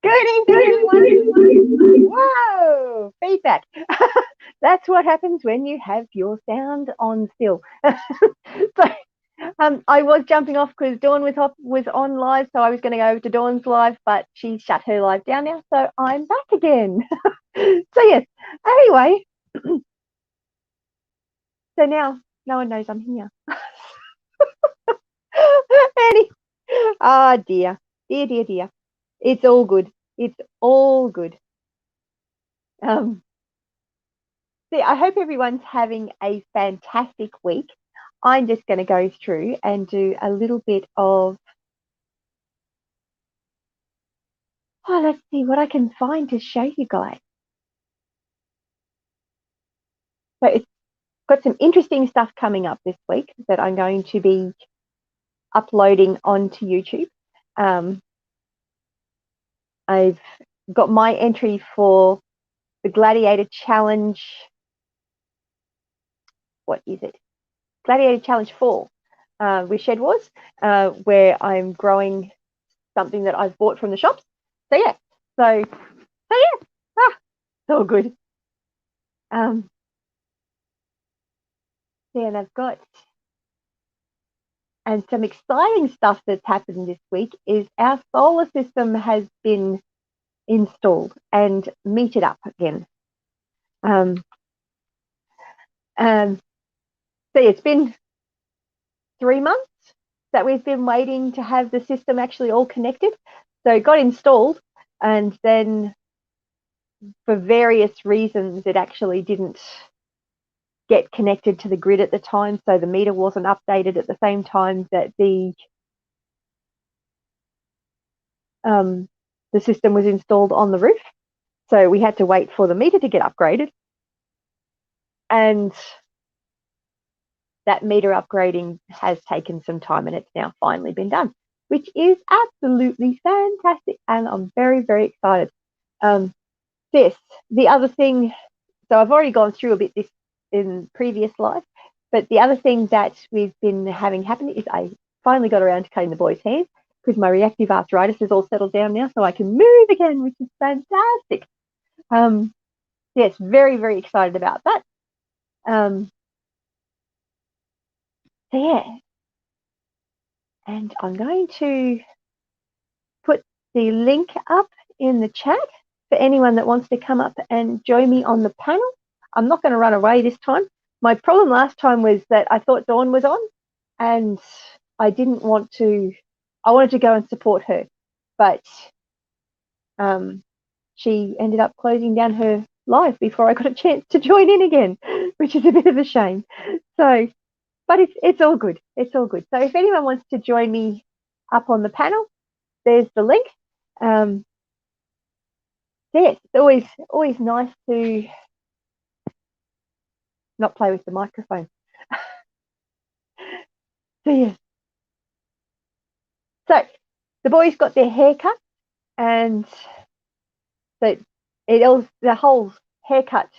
Good evening, everyone. Whoa, feedback. That's what happens when you have your sound on still. So I was jumping off because Dawn was on live, so I was going to go over to Dawn's live, but she shut her live down now, so I'm back again. So yes, anyway, so now no one knows I'm here. Dear. It's all good. It's all good. See, I hope everyone's having a fantastic week. I'm just going to go through and do a little bit of, let's see what I can find to show you guys. So it's got some interesting stuff coming up this week that I'm going to be uploading onto YouTube. I've got my entry for the Gladiator Challenge. What is it? Gladiator Challenge 4 with Shed Wars, where I'm growing something that I've bought from the shops. So yeah, so yeah, it's all good. And I've got, and some exciting stuff that's happened this week is our solar system has been installed and metered up again. So it's been 3 months that we've been waiting to have the system actually all connected. So it got installed, and then for various reasons, it actually didn't get connected to the grid at the time. So the meter wasn't updated at the same time that the system was installed on the roof. So we had to wait for the meter to get upgraded. And that meter upgrading has taken some time, and it's now finally been done, which is absolutely fantastic. And I'm very, very excited. The other thing, so I've already gone through a bit this in previous life, but the other thing that we've been having happen is I finally got around to cutting the boys' hair because my reactive arthritis is all settled down now, so I can move again, which is fantastic. Yes, very, very excited about that. So yeah, and I'm going to put the link up in the chat for anyone that wants to come up and join me on the panel. I'm not going to run away this time. My problem last time was that I thought Dawn was on, and I didn't want to. I wanted to go and support her, but she ended up closing down her live before I got a chance to join in again, which is a bit of a shame. So, but it's all good. It's all good. So if anyone wants to join me up on the panel, there's the link. Yes, it's always nice to not play with the microphone. So yeah. So the boys got their hair cut, and so the whole haircut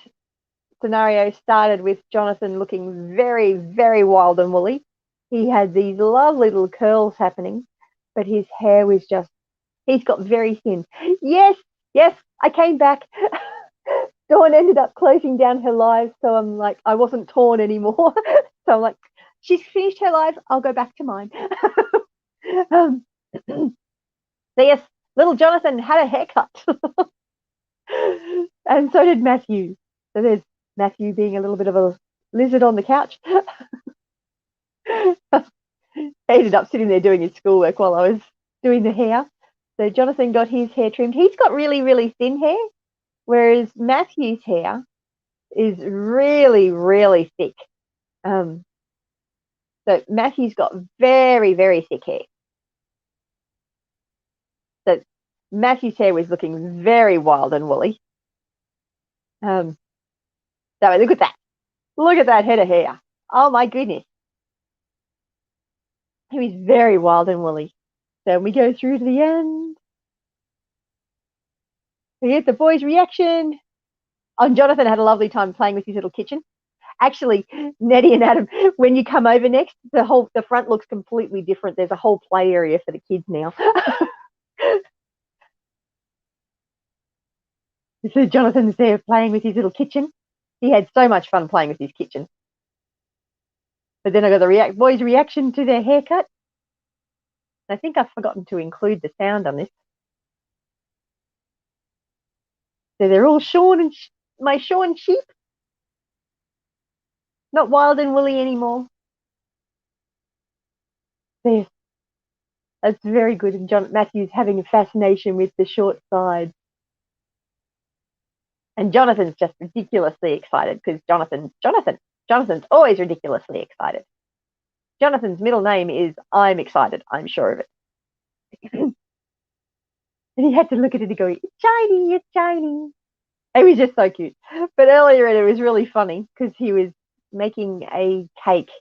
scenario started with Jonathan looking very, very wild and woolly. He had these lovely little curls happening, but his hair was he's got very thin. Yes, I came back. Dawn ended up closing down her live, so I'm like, I wasn't torn anymore. So I'm like, she's finished her live, I'll go back to mine. So yes, little Jonathan had a haircut. And so did Matthew. So there's Matthew being a little bit of a lizard on the couch. He ended up sitting there doing his schoolwork while I was doing the hair. So Jonathan got his hair trimmed. He's got really, really thin hair, whereas Matthew's hair is really, really thick. So Matthew's got very, very thick hair. So Matthew's hair was looking very wild and woolly. So look at that. Look at that head of hair. Oh my goodness. He was very wild and woolly. So we go through to the end. We get the boys' reaction. Oh, Jonathan had a lovely time playing with his little kitchen. Actually, Nettie and Adam, when you come over next, the front looks completely different. There's a whole play area for the kids now. So Jonathan's there playing with his little kitchen. He had so much fun playing with his kitchen. But then I got the boys' reaction to their haircut. I think I've forgotten to include the sound on this. So they're all shorn and my shorn sheep. Not wild and woolly anymore. There. That's very good. And Matthew's having a fascination with the short sides. And Jonathan's just ridiculously excited because Jonathan's always ridiculously excited. Jonathan's middle name is I'm excited. I'm sure of it. And he had to look at it and go, it's shiny, it's shiny. It was just so cute. But earlier it was really funny because he was making a cake.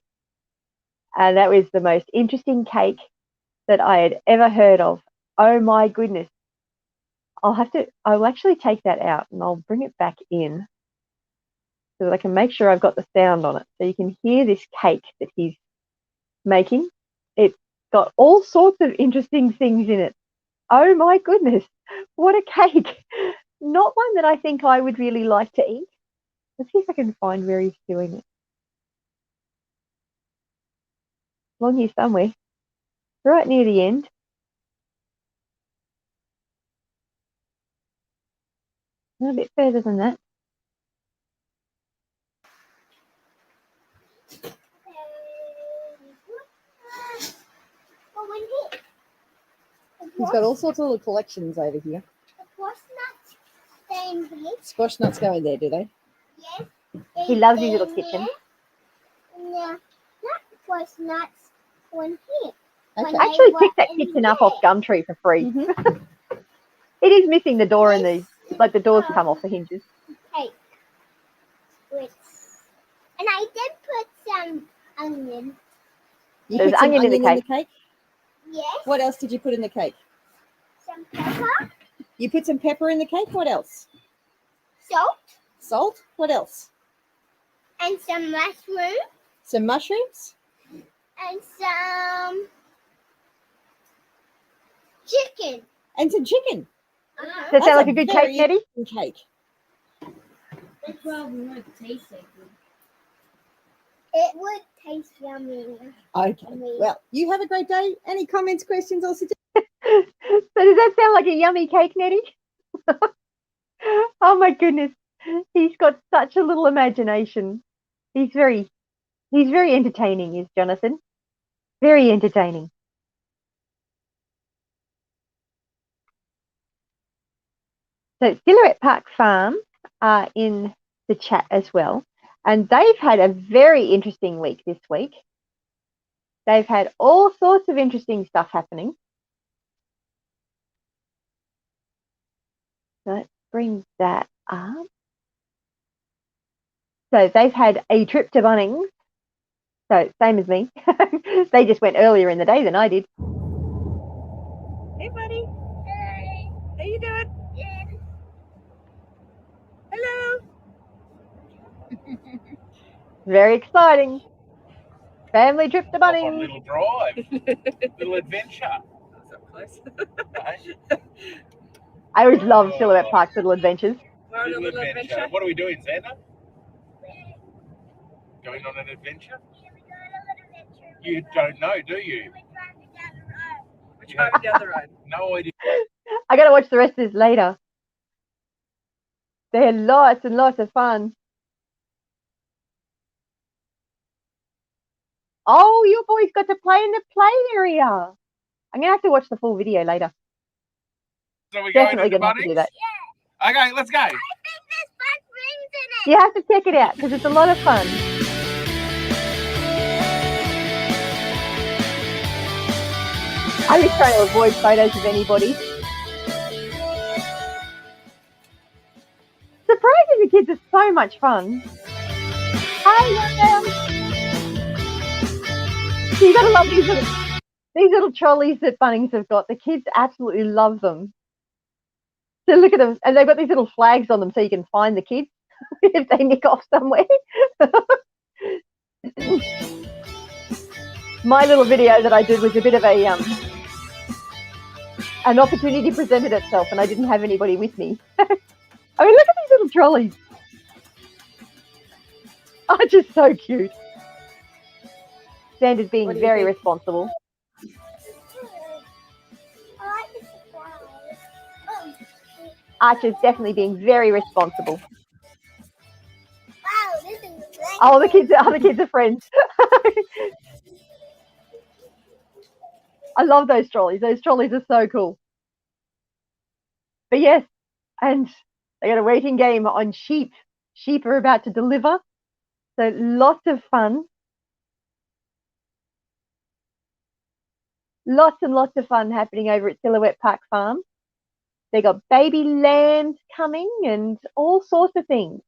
And that was the most interesting cake that I had ever heard of. Oh my goodness. I'll actually take that out and I'll bring it back in so that I can make sure I've got the sound on it. So you can hear this cake that he's making. It's got all sorts of interesting things in it. Oh my goodness, what a cake. Not one that I think I would really like to eat. Let's see if I can find where he's doing it. Along here somewhere. Right near the end. A bit further than that. He's got all sorts of little collections over here. Squash nuts go in there, do they? Yes. He loves his little kitchen. Yeah, not squash nuts on here. Okay. I actually picked that kitchen up off Gumtree for free. Mm-hmm. It is missing the door and the doors come off the hinges. Cake. And I did put some onion. You There's put some onion in the cake? Yes. What else did you put in the cake? Some pepper. You put some pepper in the cake. What else? Salt. Salt. What else? And some mushroom. Some mushrooms. And some chicken. And some chicken. Does that sound like a good very cake, Nettie? interesting cake. That's why we want to taste it. It would taste yummy. Okay. Well, you have a great day. Any comments, questions, or suggestions? So does that sound like a yummy cake, Nettie? Oh my goodness. He's got such a little imagination. He's very entertaining, is Jonathan. Very entertaining. So Silhouette Park Farm are in the chat as well. And they've had a very interesting week this week. They've had all sorts of interesting stuff happening. Let's bring that up. So they've had a trip to Bunnings. So same as me. They just went earlier in the day than I did. Hey, buddy. Hey. How you doing? Yeah. Hello. Very exciting. Family trip to Off on a Bunnings. little drive, little adventure. That's up close. Eh? I always love Silhouette Park's little adventures. We're on a Little little adventure. What are we doing, Xander? Going on an adventure? You don't know, do you? We're driving down the road. No idea. I got to watch the rest of this later. They had lots and lots of fun. Oh, your boys got to play in the play area. I'm going to have to watch the full video later. So we're Definitely going going to to have to do Bunnings? that. Okay, let's go. I think there's fun rings in it. You have to check it out because it's a lot of fun. I'm just trying to avoid photos of anybody. Surprising the kids are so much fun. Hi, so you got to love these little trolleys that Bunnings have got. The kids absolutely love them. So look at them, and they've got these little flags on them so you can find the kids if they nick off somewhere. My little video that I did was a bit of an opportunity presented itself, and I didn't have anybody with me. I mean, look at these little trolleys. Oh, just so cute. Xander's being What do you very think? responsible. I like the surprise. Oh, Archer's definitely being very responsible. wow, this is great. Oh, the kids are friends. I love those trolleys. Those trolleys are so cool. But yes, and they got a waiting game on sheep. Sheep are about to deliver. So lots of fun. Lots and lots of fun happening over at Silhouette Park Farm. They got baby lambs coming and all sorts of things.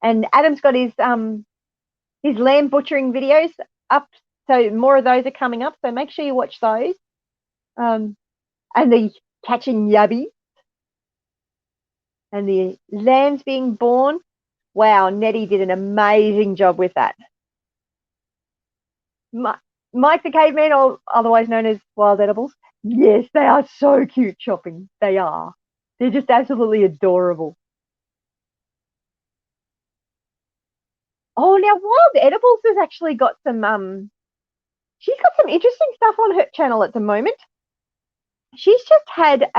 And Adam's got his lamb butchering videos up, so more of those are coming up. So make sure you watch those. And the catching yabbies and the lambs being born. Wow, Nettie did an amazing job with that. Mike the Caveman, or otherwise known as Wild Edibles. Yes, they are so cute chopping. They are. They're just absolutely adorable. Oh, now Wild Edibles has actually got some she's got some interesting stuff on her channel at the moment. She's just had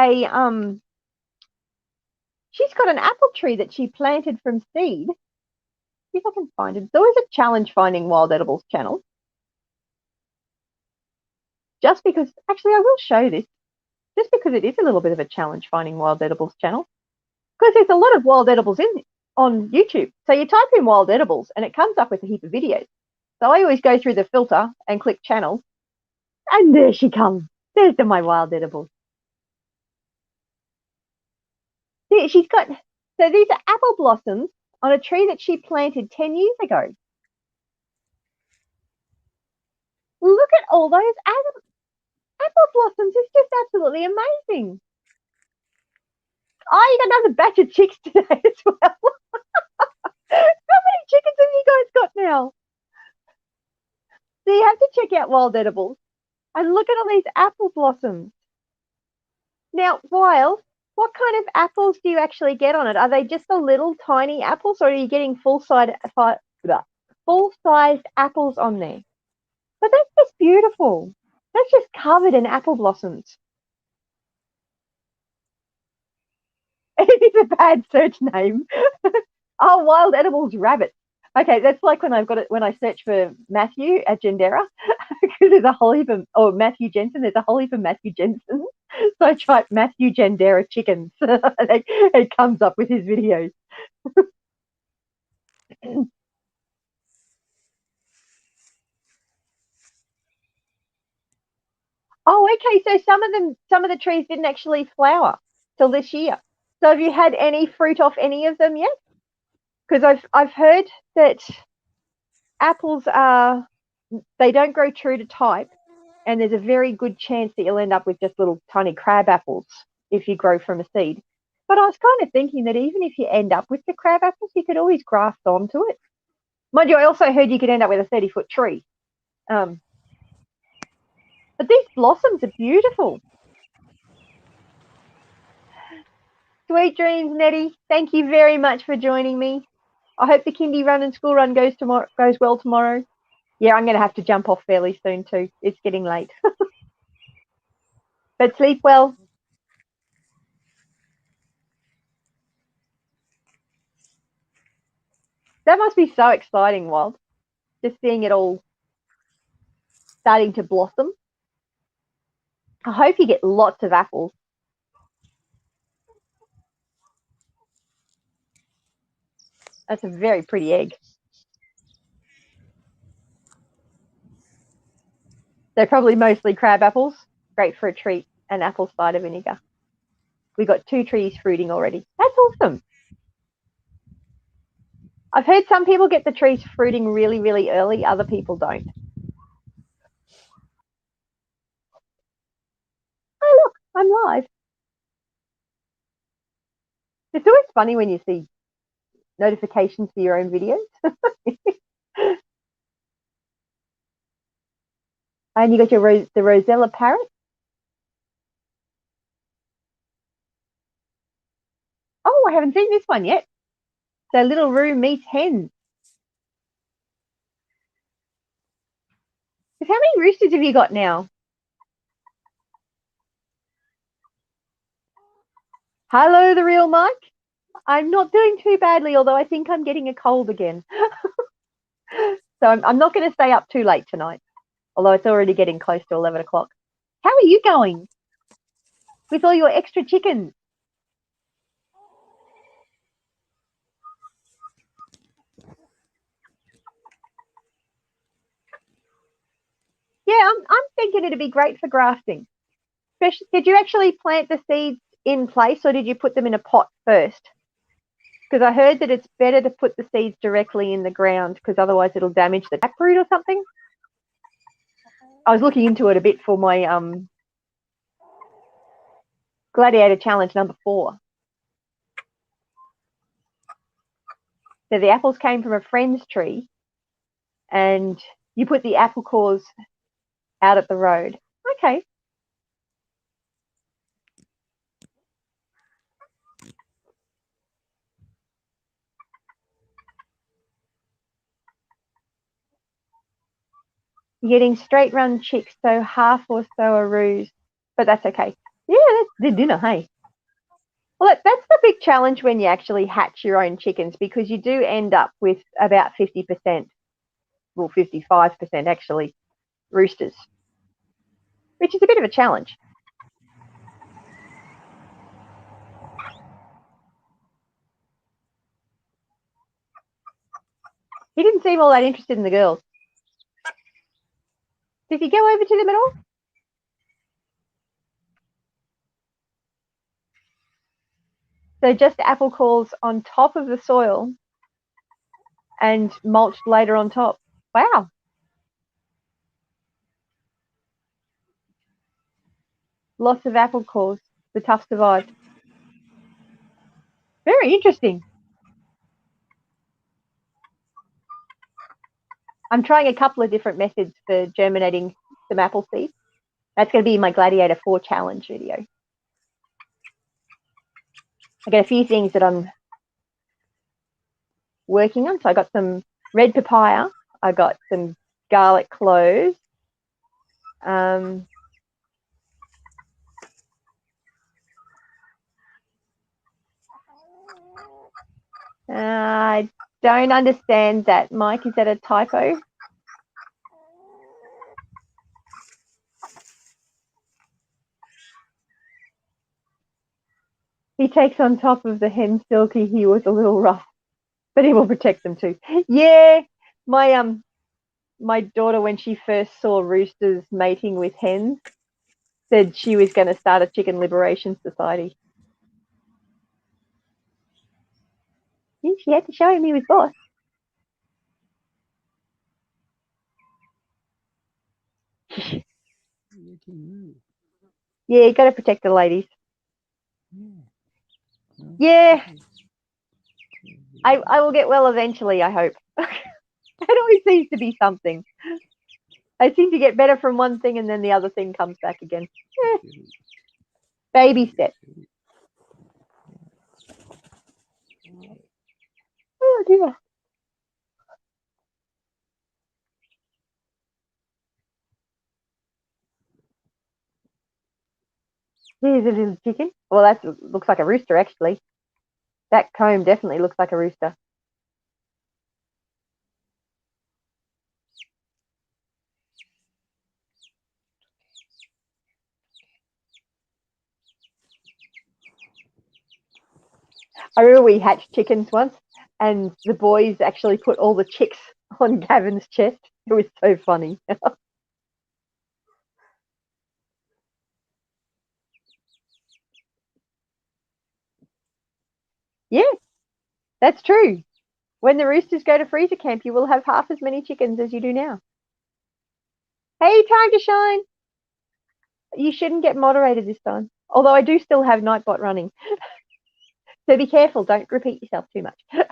she's got an apple tree that she planted from seed. See if I can find it. It's always a challenge finding Wild Edibles channel. Just because, actually, I will show this. Just because it is a little bit of a challenge finding Wild Edibles channel. Because there's a lot of Wild Edibles on YouTube. So you type in Wild Edibles and it comes up with a heap of videos. So I always go through the filter and click channels. And there she comes. There's my Wild Edibles. See, she's got, so these are apple blossoms on a tree that she planted 10 years ago. Look at all those apple blossoms. It's just absolutely amazing. Oh, you got another batch of chicks today as well. How many chickens have you guys got now? So you have to check out Wild Edibles and look at all these apple blossoms. Now, Wild, what kind of apples do you actually get on it? Are they just the little tiny apples, or are you getting full-sized apples on there? But that's just beautiful. That's just covered in apple blossoms. It is a bad search name. Oh, Wild Edibles Rabbit. Okay, that's like when I search for Matthew at Janderra, because there's a whole heap of, or Matthew Jensen, there's a whole heap of Matthew Jensen. So I type Matthew Janderra chickens. It comes up with his videos. Oh, okay. So some of the trees didn't actually flower till this year. So have you had any fruit off any of them yet? Because I've heard that apples they don't grow true to type, and there's a very good chance that you'll end up with just little tiny crab apples if you grow from a seed. But I was kind of thinking that even if you end up with the crab apples, you could always graft onto it. Mind you, I also heard you could end up with a 30-foot tree. But these blossoms are beautiful. Sweet dreams, Nettie. Thank you very much for joining me. I hope the kindy run and school run goes well tomorrow. Yeah, I'm going to have to jump off fairly soon too. It's getting late. But sleep well. That must be so exciting, Wild. Just seeing it all starting to blossom. I hope you get lots of apples. That's a very pretty egg. They're probably mostly crab apples. Great for a treat and apple cider vinegar. We got 2 trees fruiting already. That's awesome. I've heard some people get the trees fruiting really, really early. Other people don't. Oh, look, I'm live. It's always funny when you see notifications for your own videos. And you got the Rosella parrot. I haven't seen this one yet. So Little Roo meets hens. How many roosters have you got now? Hello, the real Mike. I'm not doing too badly, although I think I'm getting a cold again. So I'm not going to stay up too late tonight, although it's already getting close to 11 o'clock. How are you going with all your extra chickens? Yeah, I'm thinking it'd be great for grafting. Especially, did you actually plant the seeds in place, or did you put them in a pot first? Because I heard that it's better to put the seeds directly in the ground, because otherwise it'll damage the taproot or something. I was looking into it a bit for my Gladiator Challenge number 4. So the apples came from a friend's tree, and you put the apple cores out at the road. Okay. You're getting straight run chicks, so half or so are roos, but that's okay. Yeah, that's the dinner, hey. Well, that's the big challenge when you actually hatch your own chickens, because you do end up with about 50%, well, 55% actually, roosters, which is a bit of a challenge. He didn't seem all that interested in the girls. Did he go over to them at all? So just apple cores on top of the soil and mulched later on top. Wow. Lots of apple cores. The tough survived. Very interesting. I'm trying a couple of different methods for germinating some apple seeds. That's going to be my Gladiator 4 challenge video. I got a few things that I'm working on. So I got some red papaya. I got some garlic cloves. I don't understand that, Mike. Is that a typo? He takes on top of the hen silky. He was a little rough, but he will protect them too. Yeah, my daughter, when she first saw roosters mating with hens, said she was going to start a chicken liberation society. Yeah, she had to show him he was boss. Yeah, you got to protect the ladies. Yeah, I will get well eventually, I hope. It always seems to be something. I seem to get better from one thing and then the other thing comes back again. Baby steps. Oh dear. Here's a little chicken. Well, that looks like a rooster, actually. That comb definitely looks like a rooster. I remember we hatched chickens once, and the boys actually put all the chicks on Gavin's chest. It was so funny. Yeah, that's true. When the roosters go to freezer camp, you will have half as many chickens as you do now. Hey, time to shine. You shouldn't get moderated this time. Although I do still have Nightbot running. So be careful. Don't repeat yourself too much.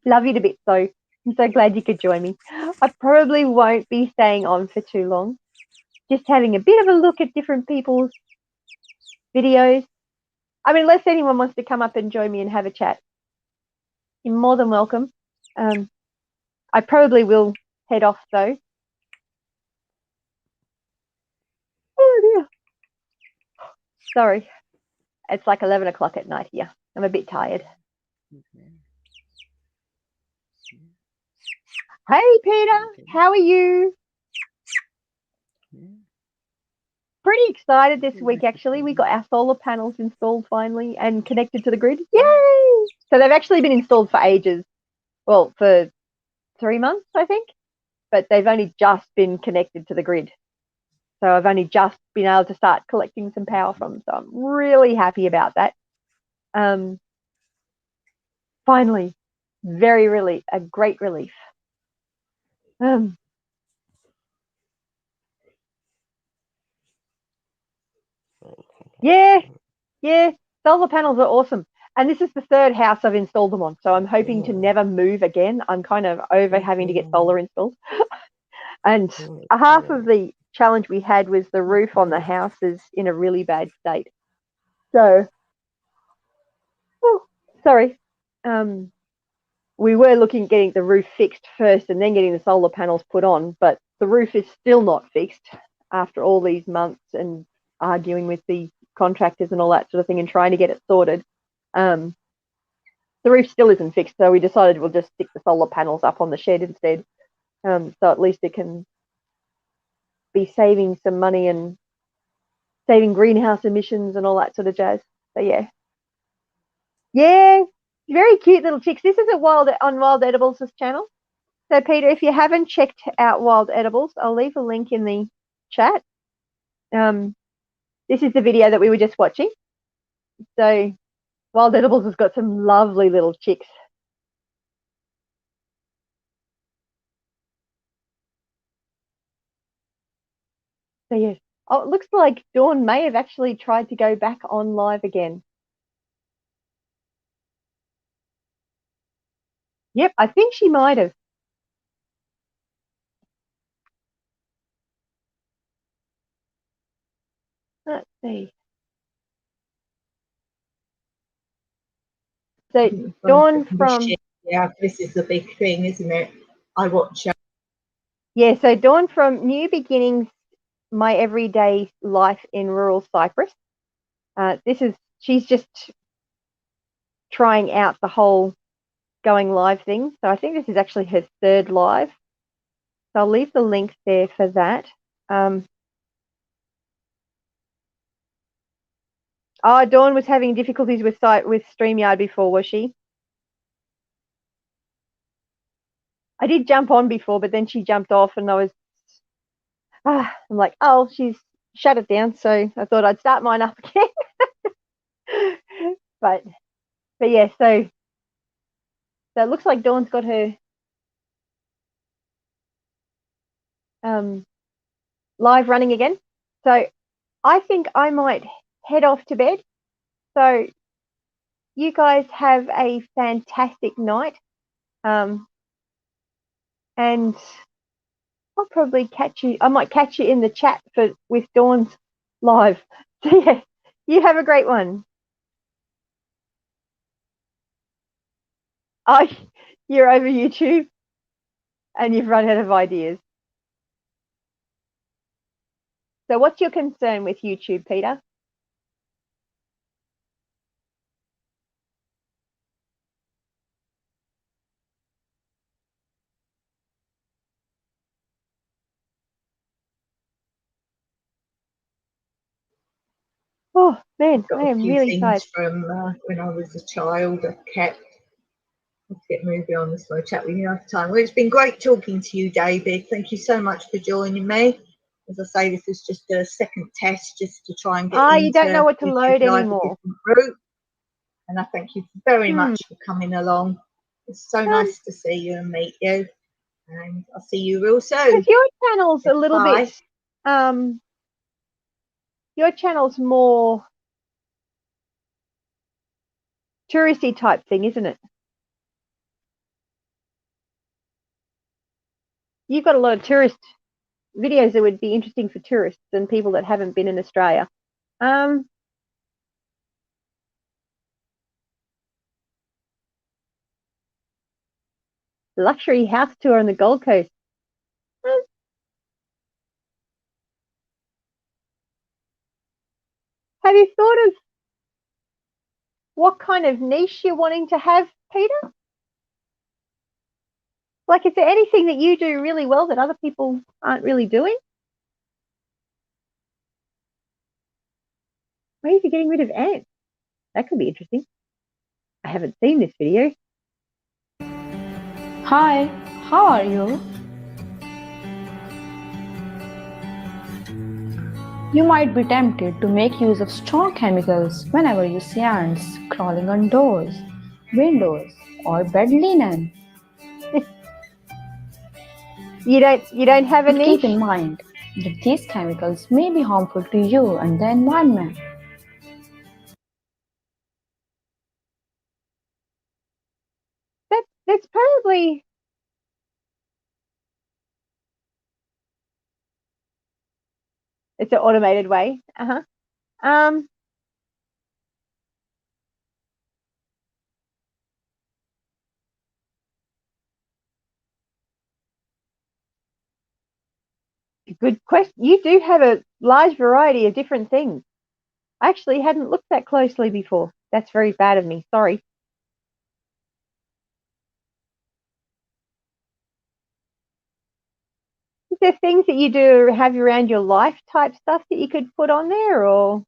Love you to bits, though. I'm so glad you could join me. I probably won't be staying on for too long. Just having a bit of a look at different people's videos. I mean, unless anyone wants to come up and join me and have a chat, you're more than welcome. I probably will head off though. Oh dear. Sorry. It's like 11 o'clock at night here. I'm a bit tired. Hey, Peter. How are you? Pretty excited this week, actually. We got our solar panels installed finally and connected to the grid. Yay! So they've actually been installed for ages. Well, for 3 months, I think. But they've only just been connected to the grid. So I've only just been able to start collecting some power from them. So I'm really happy about that. Finally, a great relief. Yeah, solar panels are awesome. And this is the third house I've installed them on. So I'm hoping to never move again. I'm kind of over having to get solar installed. And half of the challenge we had was the roof on the house is in a really bad state. So, we were looking at getting the roof fixed first and then getting the solar panels put on, but the roof is still not fixed after all these months and arguing with the contractors and all that sort of thing and trying to get it sorted. The roof still isn't fixed, so we decided we'll just stick the solar panels up on the shed instead. So at least it can be saving some money and saving greenhouse emissions and all that sort of jazz. So yeah, very cute little chicks. This is on Wild Edibles' channel. So Peter, if you haven't checked out Wild Edibles, I'll leave a link in the chat. This is the video that we were just watching. So Wild Edibles has got some lovely little chicks. So yes. Oh, it looks like Dawn may have actually tried to go back on live again. Yep, I think she might have. Let's see. So Dawn from... Yeah, this is the big thing, isn't it? I watch... Yeah, so Dawn from New Beginnings, My Everyday Life in Rural Cyprus. She's just trying out the whole going live thing. So I think this is actually her third live. So I'll leave the link there for that. Dawn was having difficulties with StreamYard before, was she? I did jump on before, but then she jumped off and I'm like, oh, she's shut it down. So I thought I'd start mine up again. but yeah, so it looks like Dawn's got her live running again. So I think I might head off to bed. So you guys have a fantastic night. And I'll probably I might catch you in the chat with Dawn's live. So yeah, you have a great one. Oh, you're over YouTube and you've run out of ideas. So what's your concern with YouTube, Peter? Oh man, I am really tired. From when I was a child, I've kept. Let's get moving on this slow chat with you another time. Well, it's been great talking to you, David. Thank you so much for joining me. As I say, this is just a second test just to try and get you don't know what to load anymore. Group. And I thank you very much for coming along. It's so nice to see you and meet you. And I'll see you real soon. Because your channel's a little bit your channel's more touristy type thing, isn't it? You've got a lot of tourist videos that would be interesting for tourists and people that haven't been in Australia. luxury house tour on the Gold Coast. Have you thought of what kind of niche you're wanting to have, Peter? Like, is there anything that you do really well that other people aren't really doing? Ways of getting rid of ants. That could be interesting. I haven't seen this video. Hi, how are you? You might be tempted to make use of strong chemicals whenever you see ants crawling on doors, windows, or bed linen. You don't have a But keep niche? in mind that these chemicals may be harmful to you and the environment. That's probably it's an automated way. Good question. You do have a large variety of different things. I actually hadn't looked that closely before. That's very bad of me. Sorry. Is there things that you do have around your life type stuff that you could put on there, or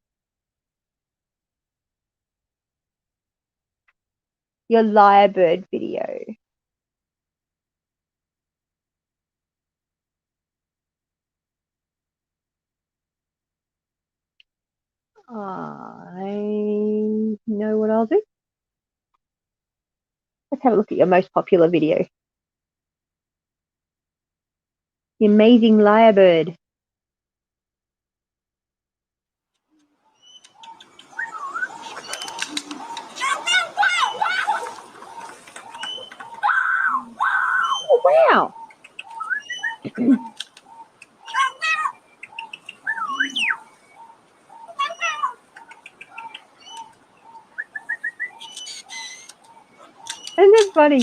your lyrebird video? I know what I'll do. Let's have a look at your most popular video. The amazing lyrebird. Oh, wow. Isn't it funny?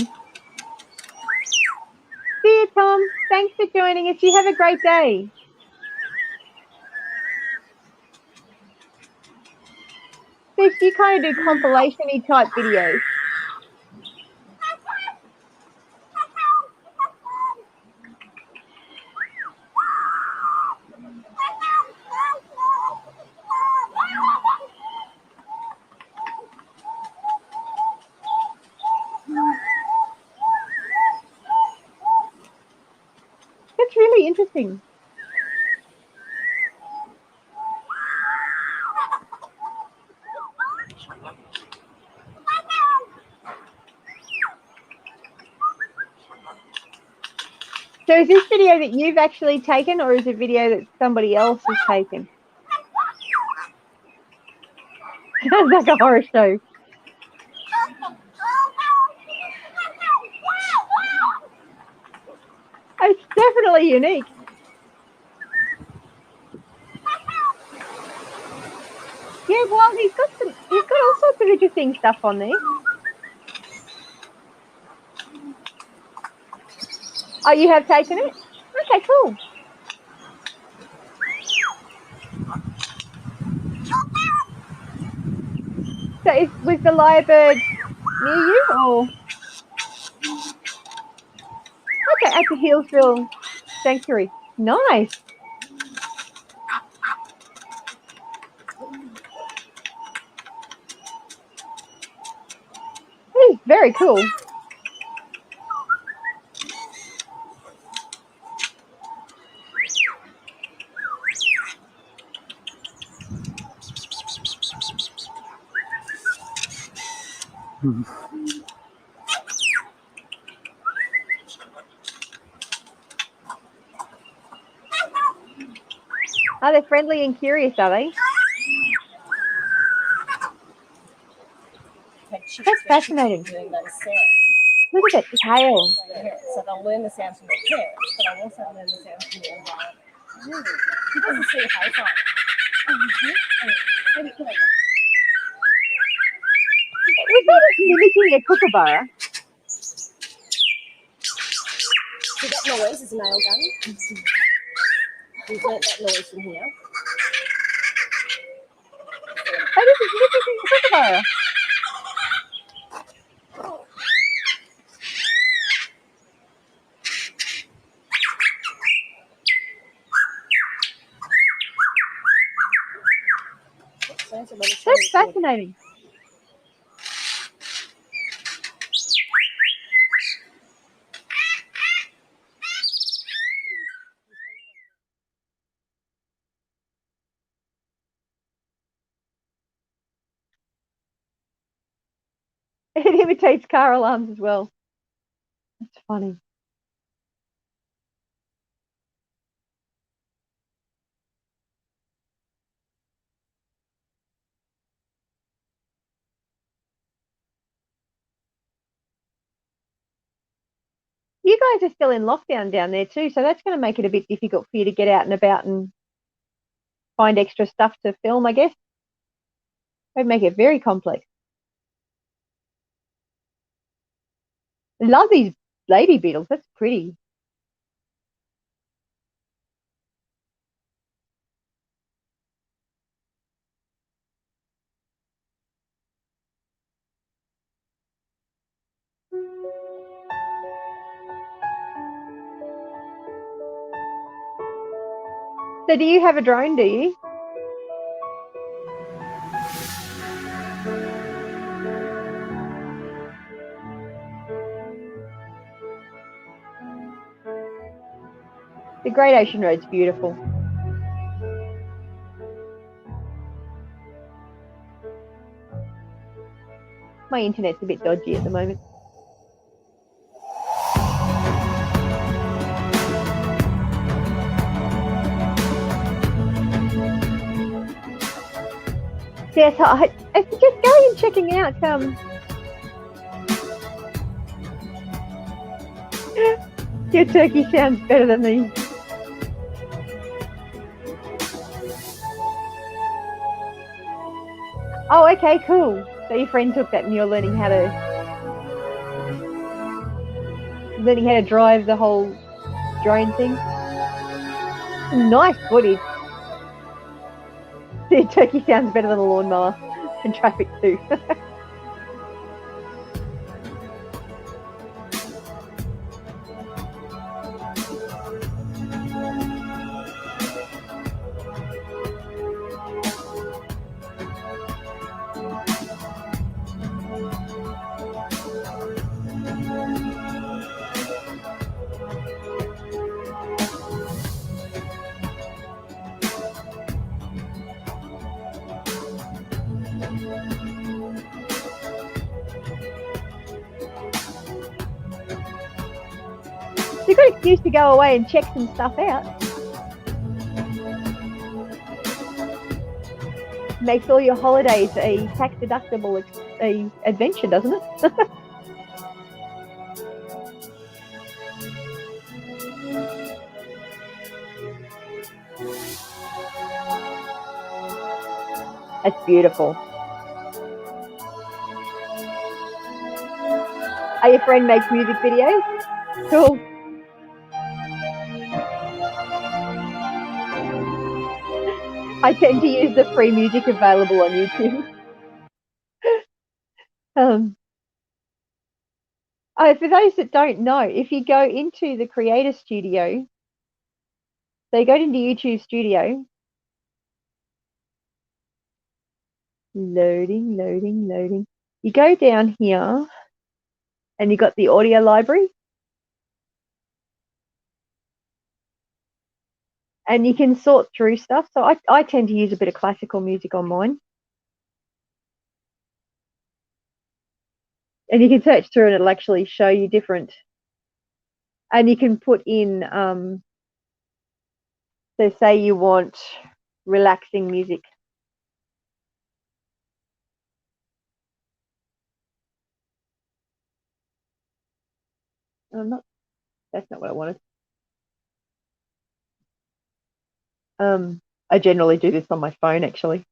See you, Tom. Thanks for joining us. You have a great day. Fish, you kind of do compilation-y type videos. That's really interesting. So is this video that you've actually taken, or is it a video that somebody else has taken? Sounds like a horror show. It's definitely unique. Yeah, well, he's got all sorts of interesting stuff on there. Oh, you have taken it? Okay, cool. So was the lyrebird near you, or? Okay, at the Hillsville Sanctuary. Nice. That is very cool. Are they friendly and curious, are they? That's fascinating. Look at that tail. So they'll learn the sounds from their parents, but I'll also learn the sounds from the environment. She doesn't see high five. Was that mimicking a kookaburra? noise is a nail gun. We've learnt that noise from here. Oh, this is nipping a kookaburra. That's fascinating. It imitates car alarms as well. That's funny. You guys are still in lockdown down there too, so that's going to make it a bit difficult for you to get out and about and find extra stuff to film, I guess. It'd make it very complex. I love these lady beetles. That's pretty. So do you have a drone, do you? The Great Ocean Road's beautiful. My internet's a bit dodgy at the moment. Yes, I suggest going and checking out your turkey sounds better than these. Oh, okay, cool. So your friend took that and you're learning how to drive the whole drone thing. Nice footage. The turkey sounds better than a lawnmower and traffic too. You've got an excuse to go away and check some stuff out. Makes all your holidays a tax-deductible adventure, doesn't it? That's beautiful. Your friend makes music videos? Cool. I tend to use the free music available on YouTube. For those that don't know, if you go into the Creator Studio, so you go into YouTube Studio, loading. You go down here, and you got the audio library, and you can sort through stuff. So I tend to use a bit of classical music on mine. And you can search through and it'll actually show you different. And you can put in, so say you want relaxing music. That's not what I wanted. I generally do this on my phone actually.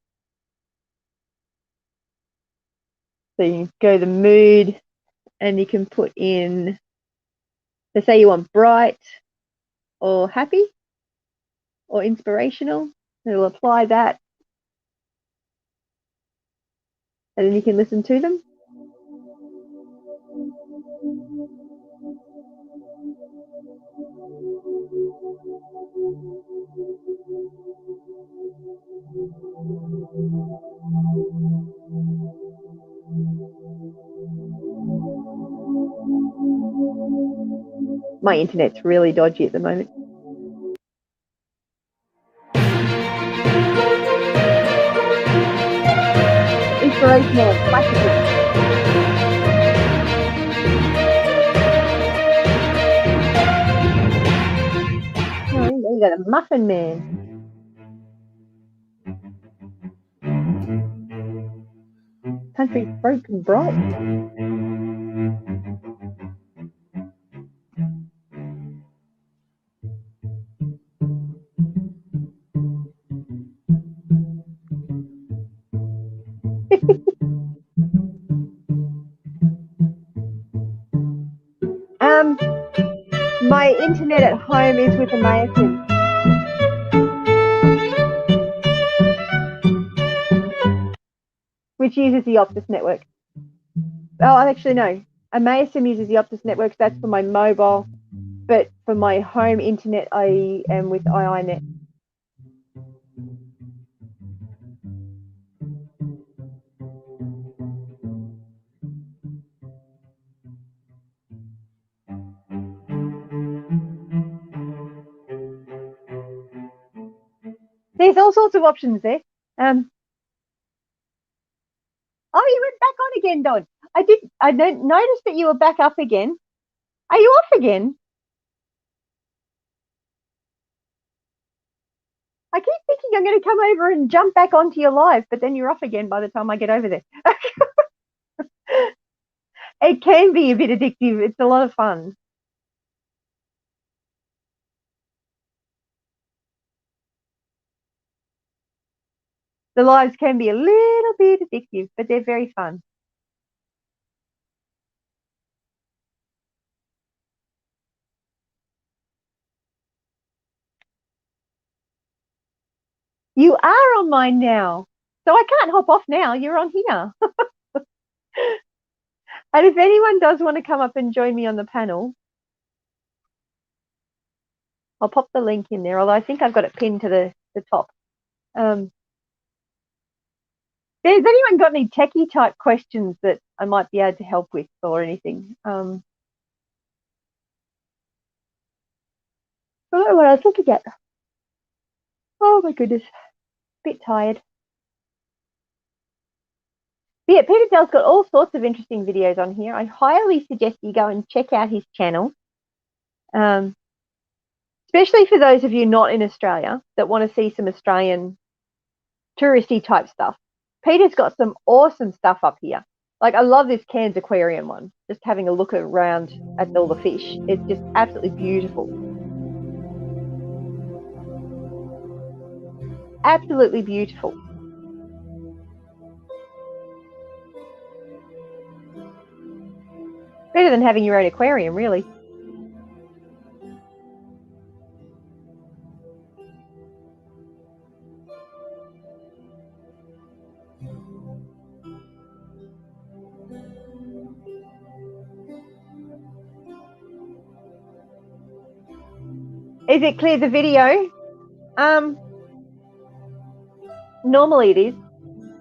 So you go the mood and you can put in, so say you want bright, or happy or inspirational. It'll apply that, and then you can listen to them. My internet's really dodgy at the moment. Inspirational classical. Oh, you got a Muffin Man. Country folk and bright. My internet at home is with Amazon. Which uses the Optus network. Oh, actually no. Amazon uses the Optus network. That's for my mobile, but for my home internet, I am with iiNet. There's all sorts of options there. Oh, you went back on again, Don. I noticed that you were back up again. Are you off again? I keep thinking I'm going to come over and jump back onto your live, but then you're off again by the time I get over there. It can be a bit addictive. It's a lot of fun. The lives can be a little bit addictive, but they're very fun. You are on mine now, so I can't hop off now. You're on here. And if anyone does want to come up and join me on the panel, I'll pop the link in there, although I think I've got it pinned to the top. Has anyone got any techie type questions that I might be able to help with or anything? I don't know what I was looking at. Oh my goodness, a bit tired. But yeah, Peter Dell's got all sorts of interesting videos on here. I highly suggest you go and check out his channel. Especially for those of you not in Australia that want to see some Australian touristy type stuff. Peter's got some awesome stuff up here. Like, I love this Cairns Aquarium one. Just having a look around at all the fish. It's just absolutely beautiful. Absolutely beautiful. Better than having your own aquarium, really. Is it clear, the video? Normally it is.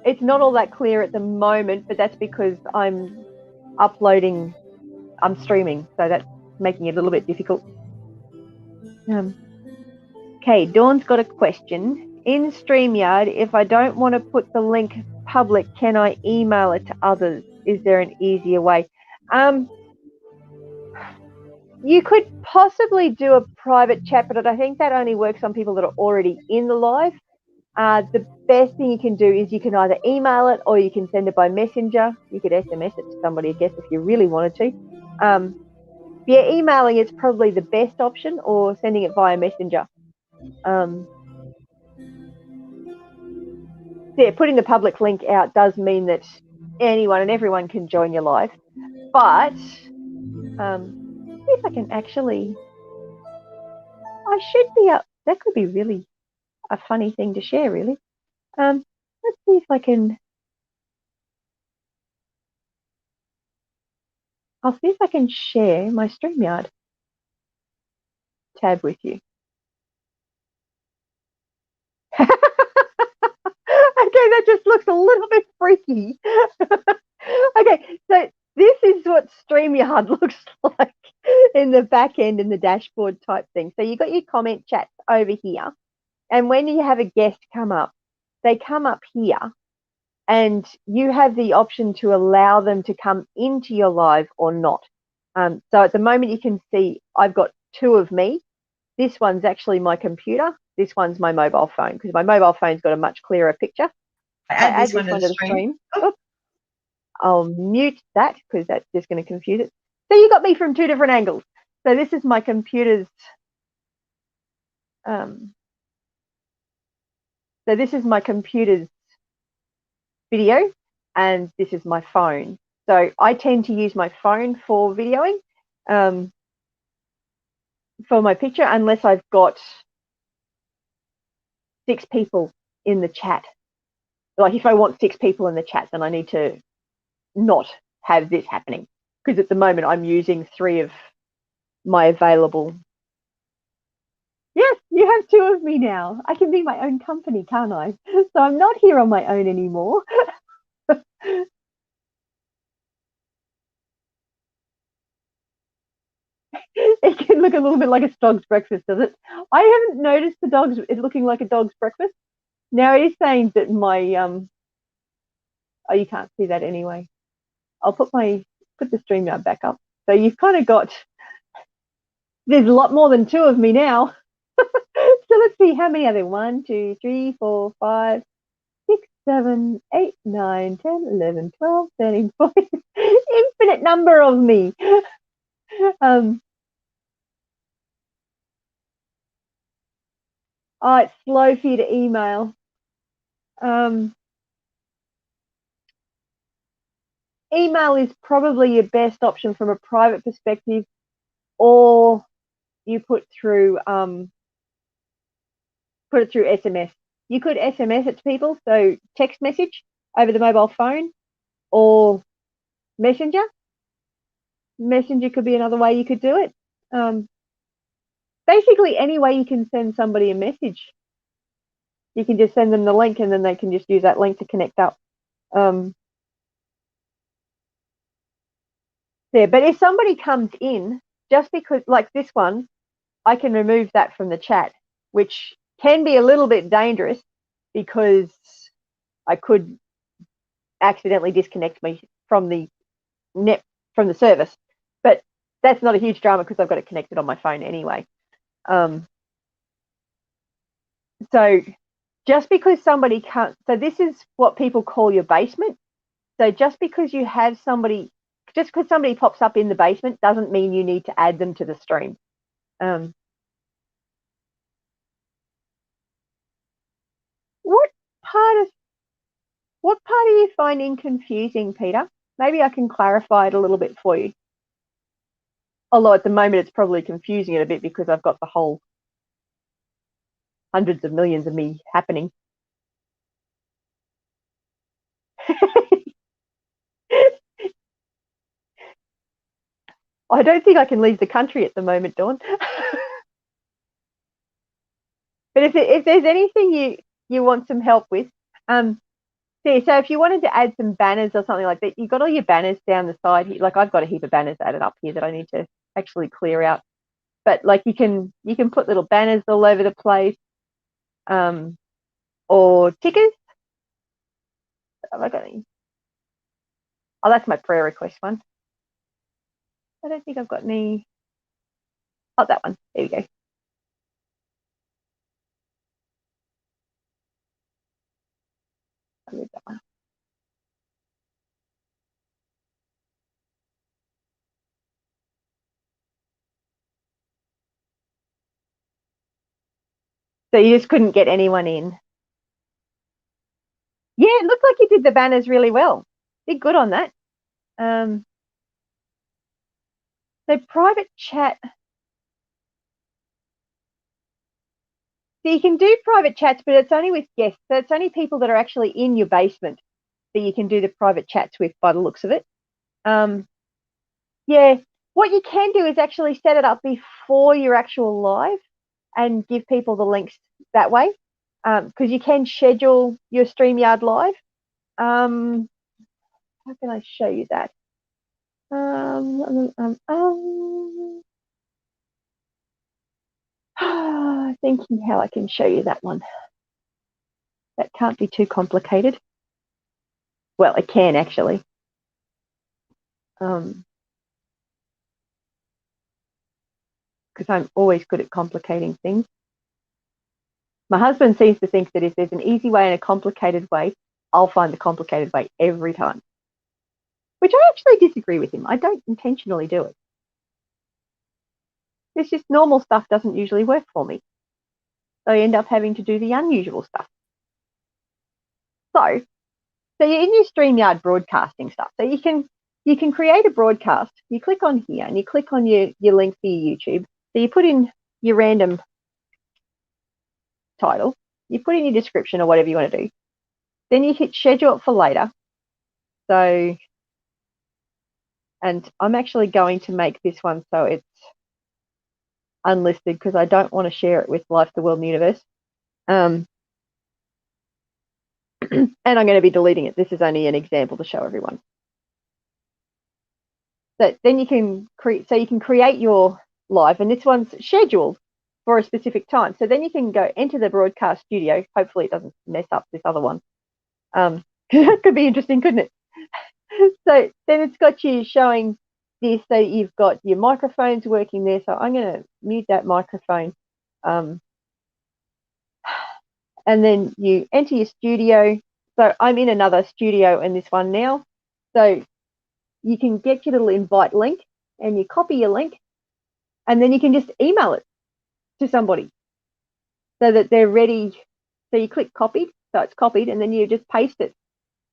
It's not all that clear at the moment, but that's because I'm streaming, so that's making it a little bit difficult. Okay, Dawn's got a question. In StreamYard, if I don't want to put the link public, can I email it to others? Is there an easier way? You could possibly do a private chat, but I think that only works on people that are already in the live. The best thing you can do is you can either email it or you can send it by messenger. You could SMS it to somebody, I guess, if you really wanted to. Yeah, emailing is probably the best option, or sending it via messenger. Yeah, putting the public link out does mean that anyone and everyone can join your live. But see if I can actually... I should be up. That could be really a funny thing to share, really. Let's see if I can. I'll see if I can share my StreamYard tab with you. Okay, that just looks a little bit freaky. Okay, so this is what StreamYard looks like in the back end in the dashboard type thing. So you've got your comment chats over here. And when you have a guest come up, they come up here and you have the option to allow them to come into your live or not. So at the moment you can see I've got two of me. This one's actually my computer. This one's my mobile phone because my mobile phone's got a much clearer picture. Add this one to the stream. Oh. I'll mute that because that's just going to confuse it. So you got me from two different angles. So this is my computer's. So this is my computer's video, and this is my phone. So I tend to use my phone for videoing, for my picture, unless I've got 6 people in the chat. Like if I want 6 people in the chat, then I need to not have this happening because at the moment I'm using 3 of my available. Yes, you have 2 of me now. I can be my own company, can't I? So I'm not here on my own anymore. It can look a little bit like a dog's breakfast, does it? I haven't noticed the dog's it looking like a dog's breakfast. Now it is saying that my oh, you can't see that anyway. I'll put the StreamYard back up. So you've kind of got, there's a lot more than 2 of me now. So let's see, how many are there? 1, 2, 3, 4, 5, 6, 7, 8, 9, 10, 11, 12, 13, 14. Infinite number of me. Oh, it's slow for you to email. Email is probably your best option from a private perspective, or you put it through SMS. You could SMS it to people, so text message over the mobile phone or Messenger. Messenger could be another way you could do it. Basically, any way you can send somebody a message. You can just send them the link and then they can just use that link to connect up. There, but if somebody comes in, just because, like this one, I can remove that from the chat, which can be a little bit dangerous because I could accidentally disconnect me from the net, from the service. But that's not a huge drama because I've got it connected on my phone anyway. So just because somebody can't, so this is what people call your basement. So just because you have somebody, just because somebody pops up in the basement doesn't mean you need to add them to the stream. What part are you finding confusing, Peter? Maybe I can clarify it a little bit for you. Although at the moment it's probably confusing it a bit because I've got the whole hundreds of millions of me happening. I don't think I can leave the country at the moment, Dawn. But if there's anything you want some help with, so if you wanted to add some banners or something like that, you've got all your banners down the side here. Like I've got a heap of banners added up here that I need to actually clear out. But like you can put little banners all over the place, or tickers. Have I got any? Oh, that's my prayer request one. I don't think I've got any. Oh, that one. There we go. I'll leave that one. So you just couldn't get anyone in. Yeah, it looked like you did the banners really well. Did good on that. So private chat. So you can do private chats, but it's only with guests. So it's only people that are actually in your basement that you can do the private chats with by the looks of it. Yeah, what you can do is actually set it up before your actual live and give people the links that way, because you can schedule your StreamYard live. How can I show you that? Thinking how I can show you that one. That can't be too complicated. Well, it can actually. Because I'm always good at complicating things. My husband seems to think that if there's an easy way and a complicated way, I'll find the complicated way every time. Which I actually disagree with him. I don't intentionally do it. It's just normal stuff doesn't usually work for me. So I end up having to do the unusual stuff. So you're in your StreamYard broadcasting stuff. So you can create a broadcast. You click on here and you click on your link for your YouTube. So you put in your random title. You put in your description or whatever you want to do. Then you hit schedule it for later. So, and I'm actually going to make this one so it's unlisted because I don't want to share it with Life, the World, and the Universe. And I'm going to be deleting it. This is only an example to show everyone. So then you can create your live, and this one's scheduled for a specific time. So then you can go enter the broadcast studio. Hopefully it doesn't mess up this other one. That could be interesting, couldn't it? So then it's got you showing this. So you've got your microphones working there. So I'm going to mute that microphone. And then you enter your studio. So I'm in another studio in this one now. So you can get your little invite link and you copy your link and then you can just email it to somebody so that they're ready. So you click copied, so it's copied, and then you just paste it.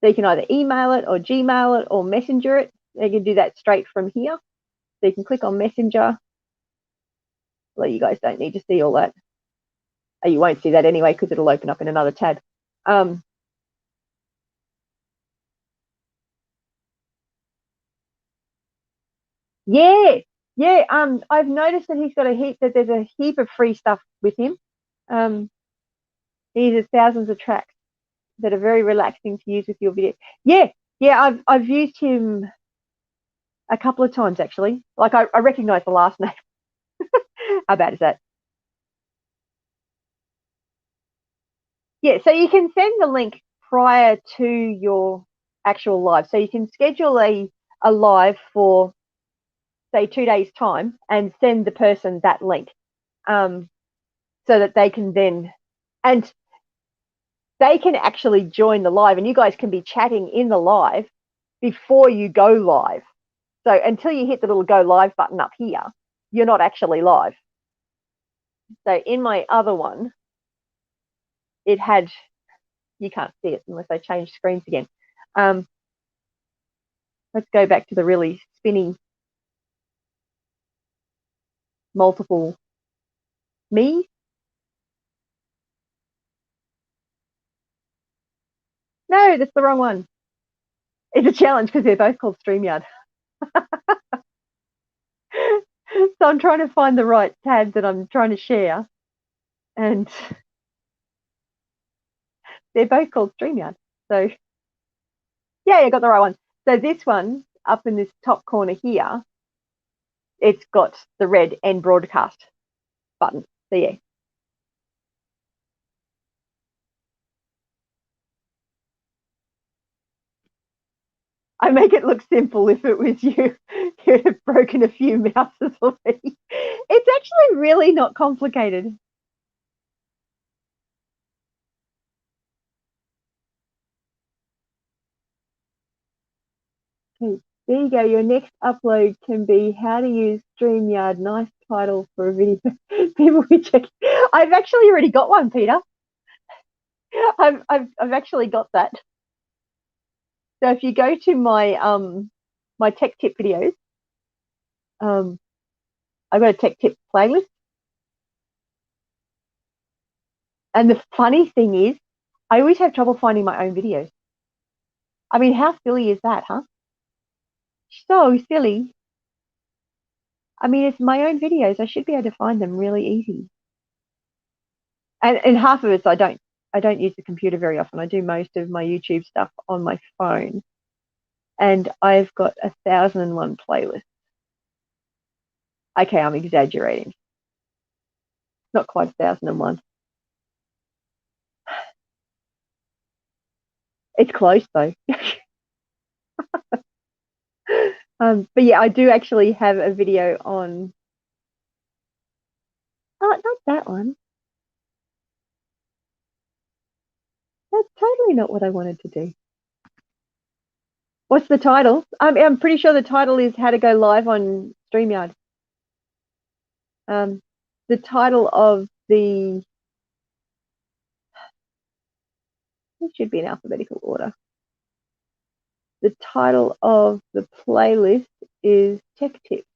So you can either email it or Gmail it or Messenger it. You can do that straight from here. So you can click on Messenger. Well, you guys don't need to see all that. Oh, you won't see that anyway because it'll open up in another tab. Yeah. I've noticed that there's a heap of free stuff with him. He has thousands of tracks that are very relaxing to use with your video. Yeah, I've used him a couple of times actually. Like I recognize the last name. How bad is that? Yeah, so you can send the link prior to your actual live. So you can schedule a live for, say, 2 days' time and send the person that link, so that they can then, and they can actually join the live, and you guys can be chatting in the live before you go live. So until you hit the little go live button up here, you're not actually live. So in my other one, it had, you can't see it unless I change screens again. Let's go back to the really spinning multiple me. No, that's the wrong one. It's a challenge because they're both called StreamYard. So I'm trying to find the right tab that I'm trying to share. And they're both called StreamYard. So yeah, I got the right one. So this one up in this top corner here, it's got the red end broadcast button. So yeah. I make it look simple. If it was you, you'd have broken a few mouses already. It's actually really not complicated. Okay, there you go. Your next upload can be how to use StreamYard. Nice title for a video. People will check. I've actually already got one, Peter. I've actually got that. So if you go to my my tech tip videos, I've got a tech tip playlist. And the funny thing is, I always have trouble finding my own videos. I mean, how silly is that, huh? So silly. I mean, it's my own videos. I should be able to find them really easy. And half of it, I don't use the computer very often. I do most of my YouTube stuff on my phone. And I've got 1,001 playlists. Okay, I'm exaggerating. Not quite 1,001. It's close though. But yeah, I do actually have a video on. Oh, not that one. That's totally not what I wanted to do. What's the title? I'm pretty sure the title is How to Go Live on StreamYard. The title of it should be in alphabetical order. The title of the playlist is Tech Tips.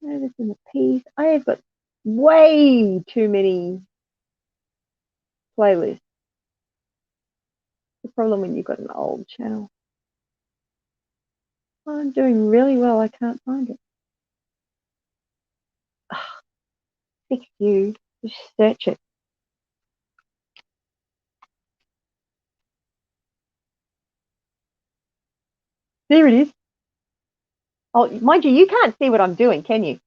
This in the piece. I have got way too many playlists. The problem when you've got an old channel. I'm doing really well. I can't find it. Fix you. Just search it. There it is. Oh, mind you, you can't see what I'm doing, can you?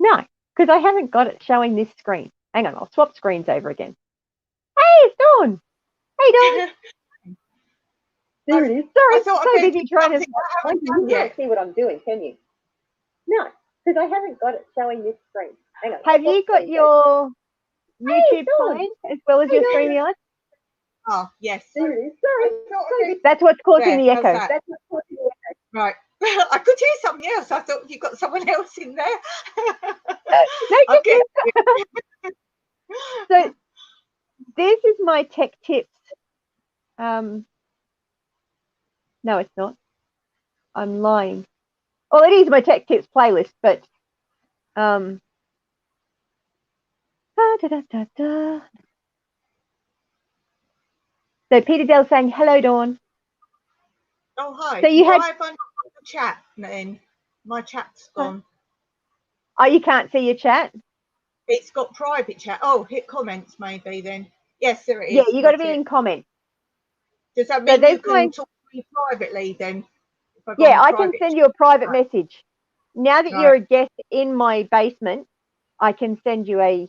No, because I haven't got it showing this screen. Hang on, I'll swap screens over again. Hey, it's Dawn. Hey, Dawn. There it is. Sorry, I'm so busy trying to. You can't see what I'm doing, can you? No, because I haven't got it showing this screen. Hang on. Have you got your YouTube playing as well as your StreamYard? Oh, yes. There it is. Sorry. That's what's causing the echo. That's what's causing the echo. Right. I could hear something else. I thought you got someone else in there. No, okay. So this is my tech tips. No, it's not. I'm lying. Well, it is my tech tips playlist, but So Peter Dell saying hello, Dawn. Oh, hi. So you had I find the chat then. My chat's gone. Oh, you can't see your chat? It's got private chat. Oh, hit comments maybe then. Yes, there it is. Yeah, you got to be in comments. Does that mean you can talk to me privately then? Yeah, I can send you a private message. Now that you're a guest in my basement, I can send you a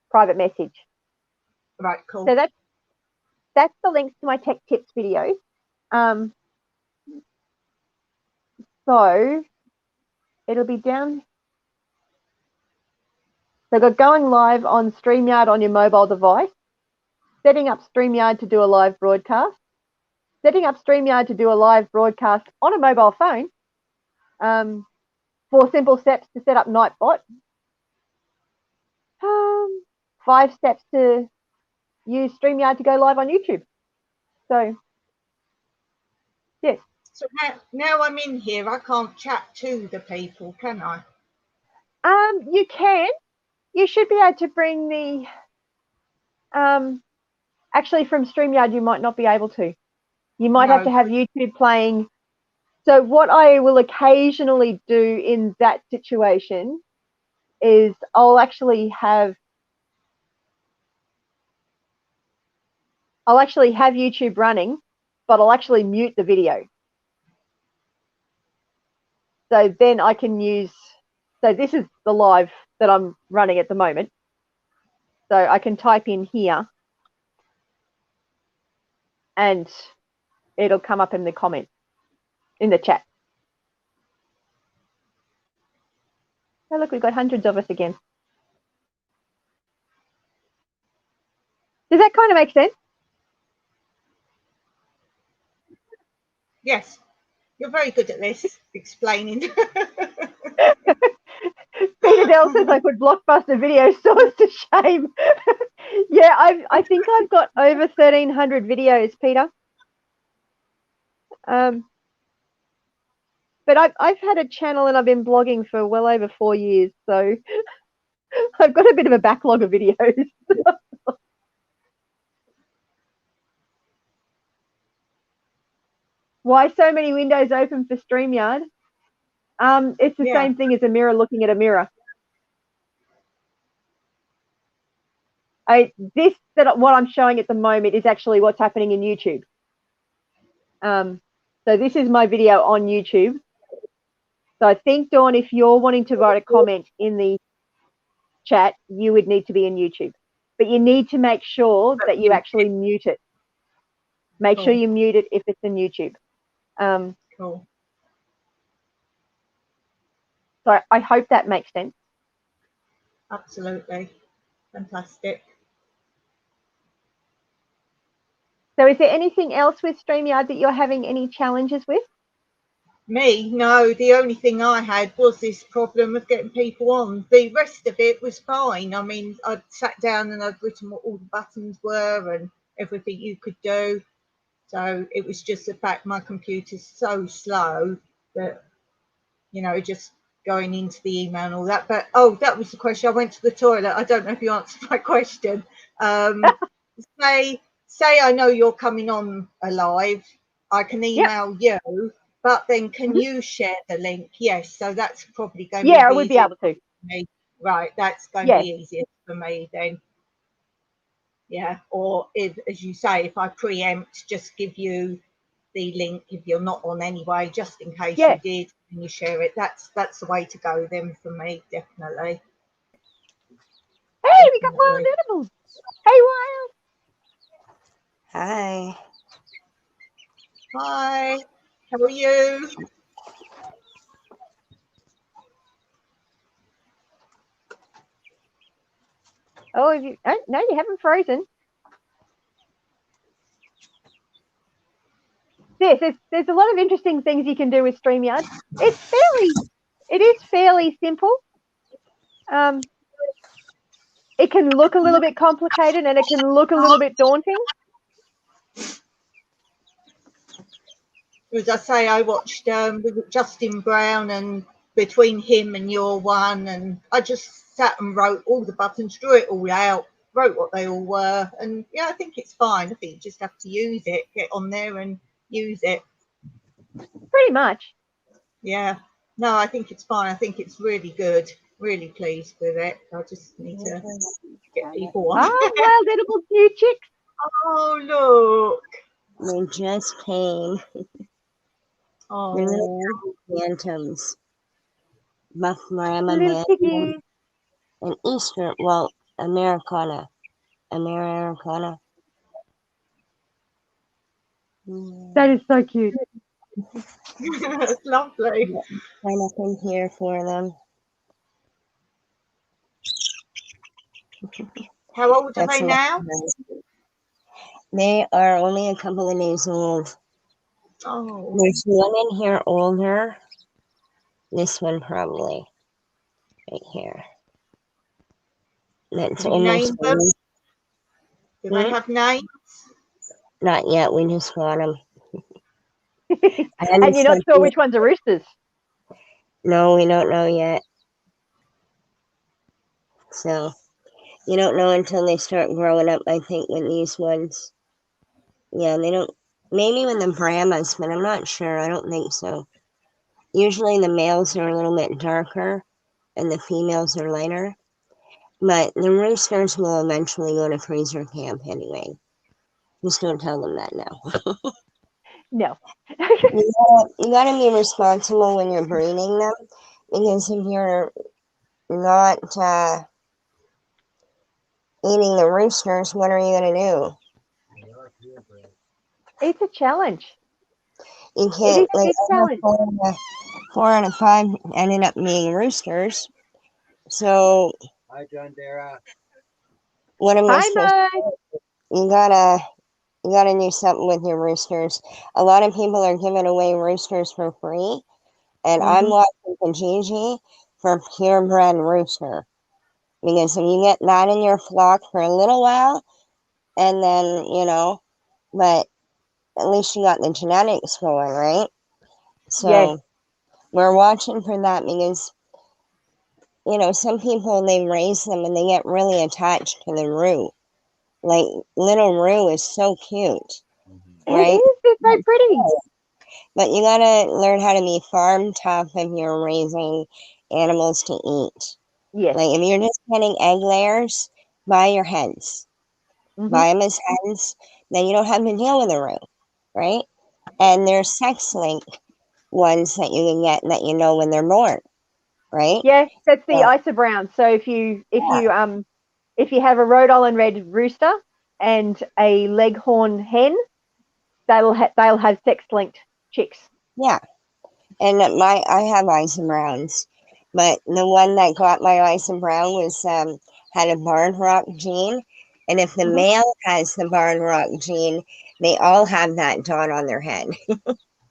private message. Right, cool. So that's the links to my tech tips videos. So it'll be down. So got going live on StreamYard on your mobile device, setting up StreamYard to do a live broadcast, setting up StreamYard to do a live broadcast on a mobile phone, 4 simple steps to set up Nightbot, 5 steps to use StreamYard to go live on YouTube. So, yes. So now I'm in here, I can't chat to the people, can I? You can. You should be able to bring the, actually from StreamYard you might not be able to. You might have to have YouTube playing. So what I will occasionally do in that situation is I'll actually have YouTube running, but I'll actually mute the video. So then I can use, so this is the live that I'm running at the moment. So I can type in here and it'll come up in the comments, in the chat. Oh, look, we've got hundreds of us again. Does that kind of make sense? Yes, you're very good at this, explaining. Peter Dell says I put Blockbuster video stores to shame. Yeah, I think I've got over 1,300 videos, Peter. But I've had a channel and I've been blogging for well over 4 years, so I've got a bit of a backlog of videos. Why so many windows open for StreamYard? It's the same thing as a mirror looking at a mirror. What I'm showing at the moment is actually what's happening in YouTube. So this is my video on YouTube. So I think, Dawn, if you're wanting to write a comment in the chat, you would need to be in YouTube. But you need to make sure that you actually mute it. Make sure you mute it if it's in YouTube. Cool. So I hope that makes sense. Absolutely. Fantastic. So is there anything else with StreamYard that you're having any challenges with? Me? No, the only thing I had was this problem of getting people on. The rest of it was fine. I mean, I'd sat down and I'd written what all the buttons were and everything you could do. So it was just the fact my computer's so slow that, you know, just going into the email and all that. But, oh, that was the question. I went to the toilet. I don't know if you answered my question. Say I know you're coming on live. I can email you, but then can you share the link? Yes. So that's probably going to be I would be able to. me. Right. That's going to be easiest for me then. Yeah. Or if, as you say, if I preempt, just give you the link if you're not on anyway, just in case you did, and you share it. That's the way to go then for me, definitely. Hey, we got Wild Edibles. Hey, Wild. Hi. Hi. How are you? Oh, no, you haven't frozen. There's a lot of interesting things you can do with StreamYard. It is fairly simple. It can look a little bit complicated and it can look a little bit daunting. As I say, I watched Justin Brown, and between him and your one, and I just sat and wrote all the buttons, drew it all out, wrote what they all were, and yeah, I think it's fine. I think you just have to use it, get on there and use it. Pretty much. Yeah. No, I think it's fine. I think it's really good. Really pleased with it. I just need to get people on. Wild Edibles new chicks. Oh, look. They just came. They're little phantoms. Buff Brahma Little piggies. and Easter, well, Americana. Americana. That is so cute. It's lovely. Sign up in here for them. How old are they now? They are only a couple of days old. Oh. There's one in here older. This one probably. Right here. That's almost. Do they have names? Not yet. We just got them. And you're not sure which ones are roosters? No, we don't know yet. So, you don't know until they start growing up, I think, with these ones. Yeah, they don't. Maybe with the Brahmas, but I'm not sure. I don't think so. Usually the males are a little bit darker and the females are lighter. But the roosters will eventually go to freezer camp anyway. Just don't tell them that now. No. you gotta be responsible when you're breeding them, because if you're not eating the roosters, what are you gonna do? It's a challenge. You can't, it is a challenge. 4 out of 5 ended up being roosters. So, Hi, Janderra. what am I Hi, supposed to do? You gotta do something with your roosters. A lot of people are giving away roosters for free, and I'm watching Kijiji for purebred rooster. Because if you get that in your flock for a little while, and then, but at least you got the genetics going, right? So we're watching for that, because you know, some people, they raise them and they get really attached to the root. Like, little Rue is so cute, It right? is. They're so pretty. But you gotta learn how to be farm tough if you're raising animals to eat. Yes. Like, if you're just getting egg layers, buy your hens. Mhm. Buy them as hens, then you don't have to deal with the Rue, right? And there's sex link ones that you can get that you know when they're born, right? Yeah, that's the Yeah. Isa Brown. So if you have a Rhode Island Red rooster and a Leghorn hen, they'll have sex linked chicks. Yeah. And I have Isa Browns, but the one that got my Isa Brown was had a barn rock gene, and if the Mhm. male has the barn rock gene, they all have that dot on their head.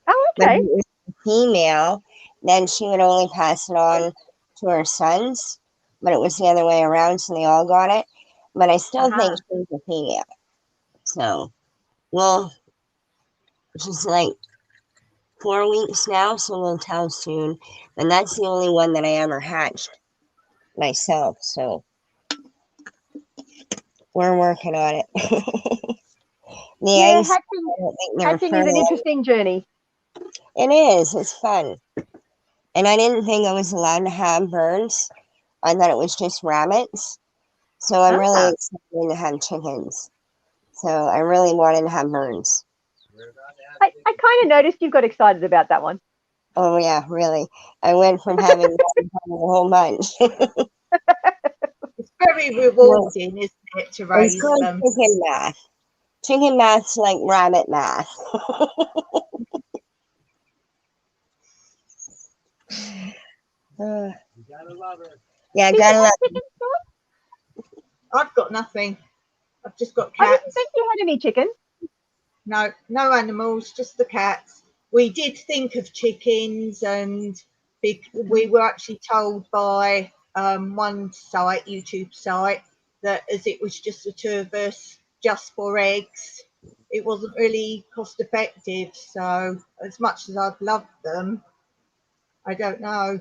Oh, But okay. if it was a female, then she would only pass it on to her sons, but it was the other way around, so they all got it. But I still think she's a female. So, well, she's like 4 weeks now, so we'll tell soon. And that's the only one that I ever hatched myself, so we're working on it. The Yeah, eggs, I don't think they're hatching is an fertilized. interesting journey. It is, it's fun. And I didn't think I was allowed to have birds. I thought it was just rabbits. So I'm really Ah. excited to have chickens. So I really wanted to have birds. I kind of noticed you got excited about that one. Oh yeah, really. I went from having one to having a whole bunch. It's very rewarding, isn't it, to It's raise called them? chicken math. Chicken math's like rabbit math. Yeah, Do you gotta love have chickens, Dawn? I've got nothing. I've just got I didn't cats. think you had any chickens. No, no animals, just the cats. We did think of chickens, and we were actually told by one site, YouTube site, that as it was just the two of us, just for eggs, it wasn't really cost effective. So, as much as I'd love them, I don't know.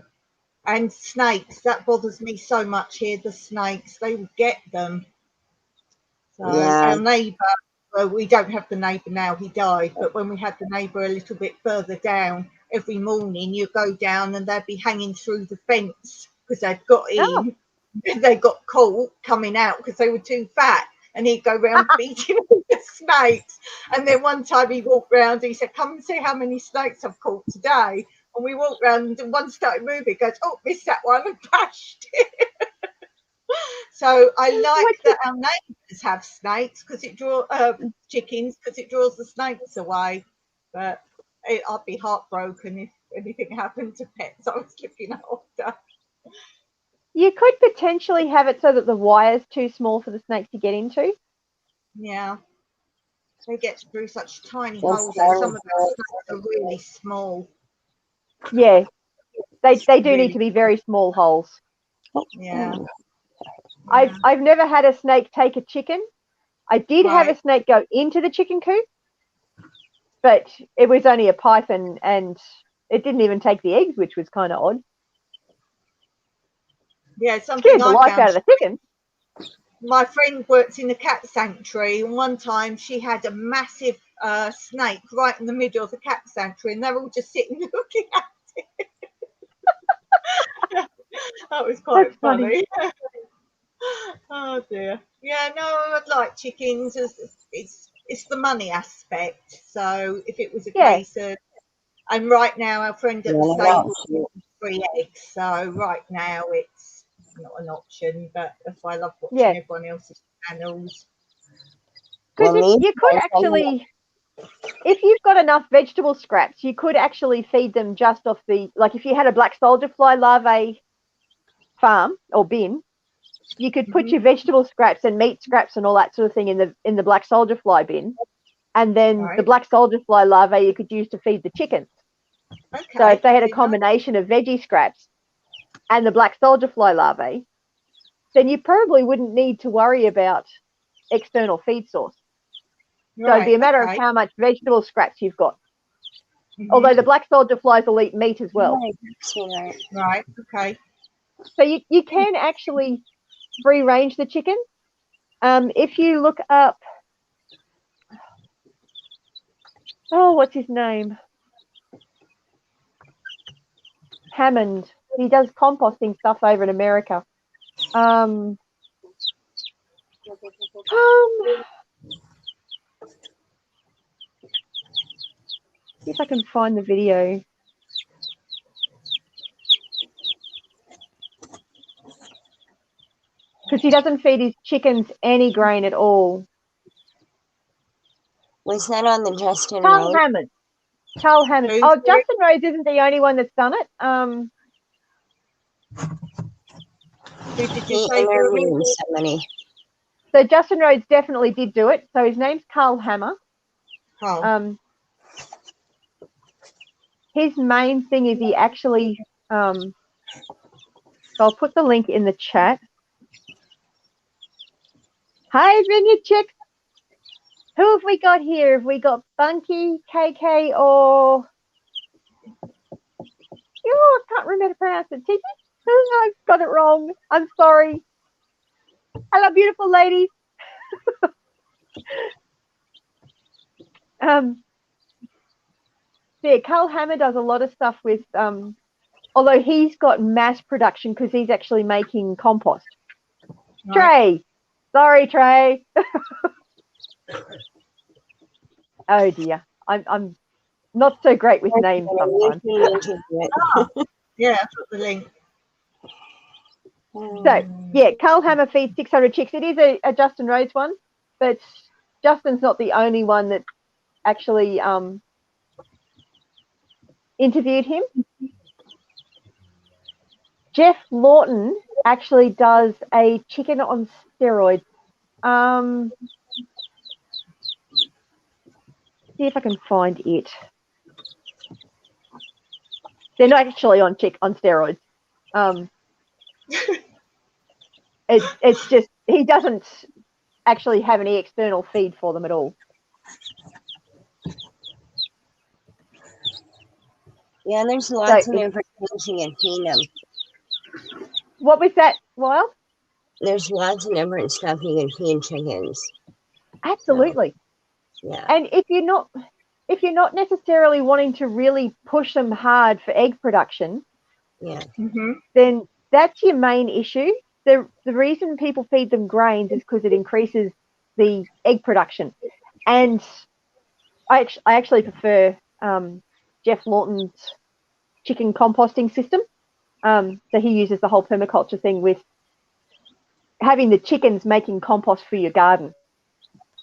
And snakes, that bothers me so much here. The snakes, they will get them. So Yeah. our neighbour, well, we don't have the neighbour now, he died, but when we had the neighbour a little bit further down, every morning you go down and they'd be hanging through the fence because they'd got Oh. in, they got caught coming out because they were too fat. And he'd go round feeding all the snakes. And then one time he walked round, he said, "Come and see how many snakes I've caught today." And we walked round and one started moving, he goes, "Oh, missed that one," and bashed it. So I like that our neighbours have snakes because it chickens because it draws the snakes away. But I'd be heartbroken if anything happened to pets I was looking after. You could potentially have it so that the wire's too small for the snake to get into. Yeah, they get through such tiny That's holes, and some of our snakes are really small. Yeah, they do Really need to be very small holes. Yeah. I've never had a snake take a chicken. I did have a Right. snake go into the chicken coop, but it was only a python and it didn't even take the eggs, which was kind of odd. Yeah, something Scared the I life found. out of the chickens. My friend works in the cat sanctuary, and one time she had a massive snake right in the middle of the cat sanctuary, and they're all just sitting looking at it. That was quite That's funny. Oh dear. Yeah, no, I'd like chickens. It's the money aspect. So if it was a Yeah. case of, and right now our friend at the stable gives 3 eggs. So right now it's not an option. But if I love watching Yeah. everyone else's channels. Because you could actually, if you've got enough vegetable scraps, you could actually feed them just off the, like if you had a black soldier fly larvae farm or bin, you could put your vegetable scraps and meat scraps and all that sort of thing in the black soldier fly bin, and then the black soldier fly larvae you could use to feed the chickens. Okay. So if they had a combination of veggie scraps and the black soldier fly larvae, then you probably wouldn't need to worry about external feed source. So it'd be a matter of how much vegetable scraps you've got. Although the black soldier flies will eat meat as well. Right, okay. So you can actually free range the chicken. If you look up, what's his name? Hammond. He does composting stuff over in America. See if I can find the video. Because he doesn't feed his chickens any grain at all. Was that on the Justin Carl Rhodes? Hammond. Carl Hammond. Who's Oh, it? Justin Rhodes isn't the only one that's done it. Who did you He say? interviewed somebody. So Justin Rhodes definitely did do it. So his name's Carl Hammer. Oh, His main thing is he actually, so I'll put the link in the chat. Hi, Vineyard Chicks. Who have we got here? Have we got Bunky, KK, or... Oh, I can't remember to pronounce it. Tiki? I've got it wrong. I'm sorry. Hello, beautiful ladies. Yeah, Carl Hammer does a lot of stuff with, although he's got mass production because he's actually making compost. right. Trey. Sorry, Trey. Oh dear. I'm not so great with names sometimes. Yeah, I put the link. So yeah, Carl Hammer feeds 600 chicks. It is a Justin Rhodes one, but Justin's not the only one that actually interviewed him. Jeff Lawton actually does a chicken on steroids. See if I can find it. They're not actually on steroids. It's just he doesn't actually have any external feed for them at all. Yeah, there's lots of different things you can feed them. What was that, Wild? There's lots of different stuff you can feed chickens. Absolutely. So, yeah. And if you're not necessarily wanting to really push them hard for egg production, Yeah. then that's your main issue. The reason people feed them grains is because it increases the egg production. And I actually prefer Jeff Lawton's chicken composting system. So he uses the whole permaculture thing with having the chickens making compost for your garden.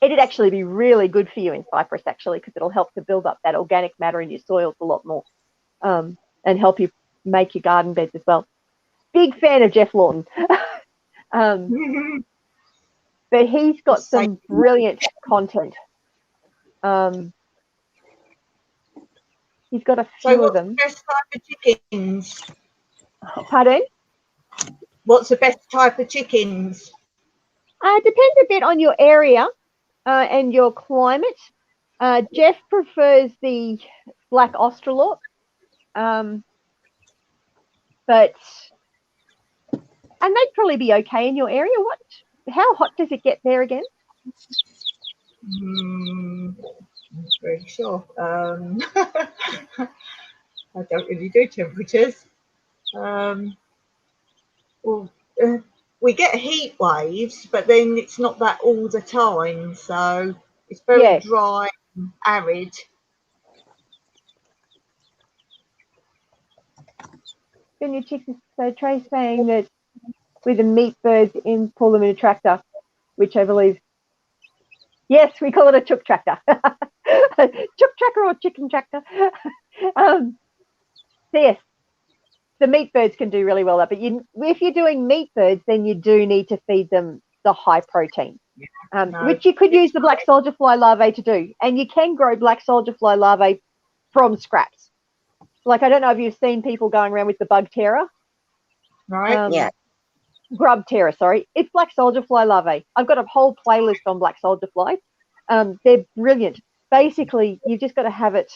It'd actually be really good for you in Cyprus, actually, because it'll help to build up that organic matter in your soils a lot more, and help you make your garden beds as well. Big fan of Jeff Lawton. But he's got some brilliant content. He's got a few of them. What's the best type of chickens? Pardon? What's the best type of chickens? Depends a bit on your area and your climate. Jeff prefers the black Australorp, and they'd probably be okay in your area. How hot does it get there again? I'm not very sure. I don't really do temperatures. We get heat waves, but then it's not that all the time. So it's very dry and arid. Your chickens. So Trey's saying that with the meat birds pull them in a tractor, which I believe. Yes, we call it a chook tractor. Chook tractor or chicken tractor. So yes, the meat birds can do really well. But if you're doing meat birds, then you do need to feed them the high protein, which you could use the black soldier fly larvae to do. And you can grow black soldier fly larvae from scraps. Like, I don't know if you've seen people going around with the bug terror. Right, yeah. Grub terror, sorry. It's black soldier fly larvae. I've got a whole playlist on black soldier flies. They're brilliant. Basically, you've just got to have it.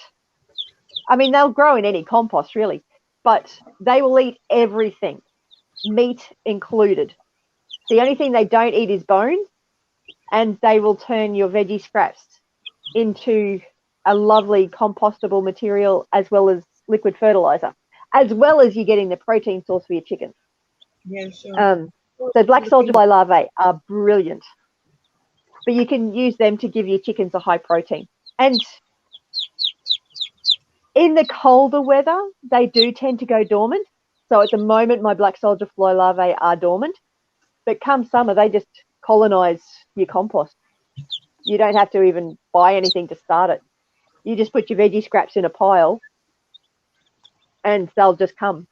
I mean, they'll grow in any compost, really, but they will eat everything meat included. The only thing they don't eat is bones, and they will turn your veggie scraps into a lovely compostable material as well as liquid fertilizer, as well as you getting the protein source for your chickens. Yeah, sure. So black soldier fly larvae are brilliant, but you can use them to give your chickens a high protein. And in the colder weather, they do tend to go dormant. So at the moment, my black soldier fly larvae are dormant, but come summer, they just colonize your compost. You don't have to even buy anything to start it. You just put your veggie scraps in a pile and they'll just come.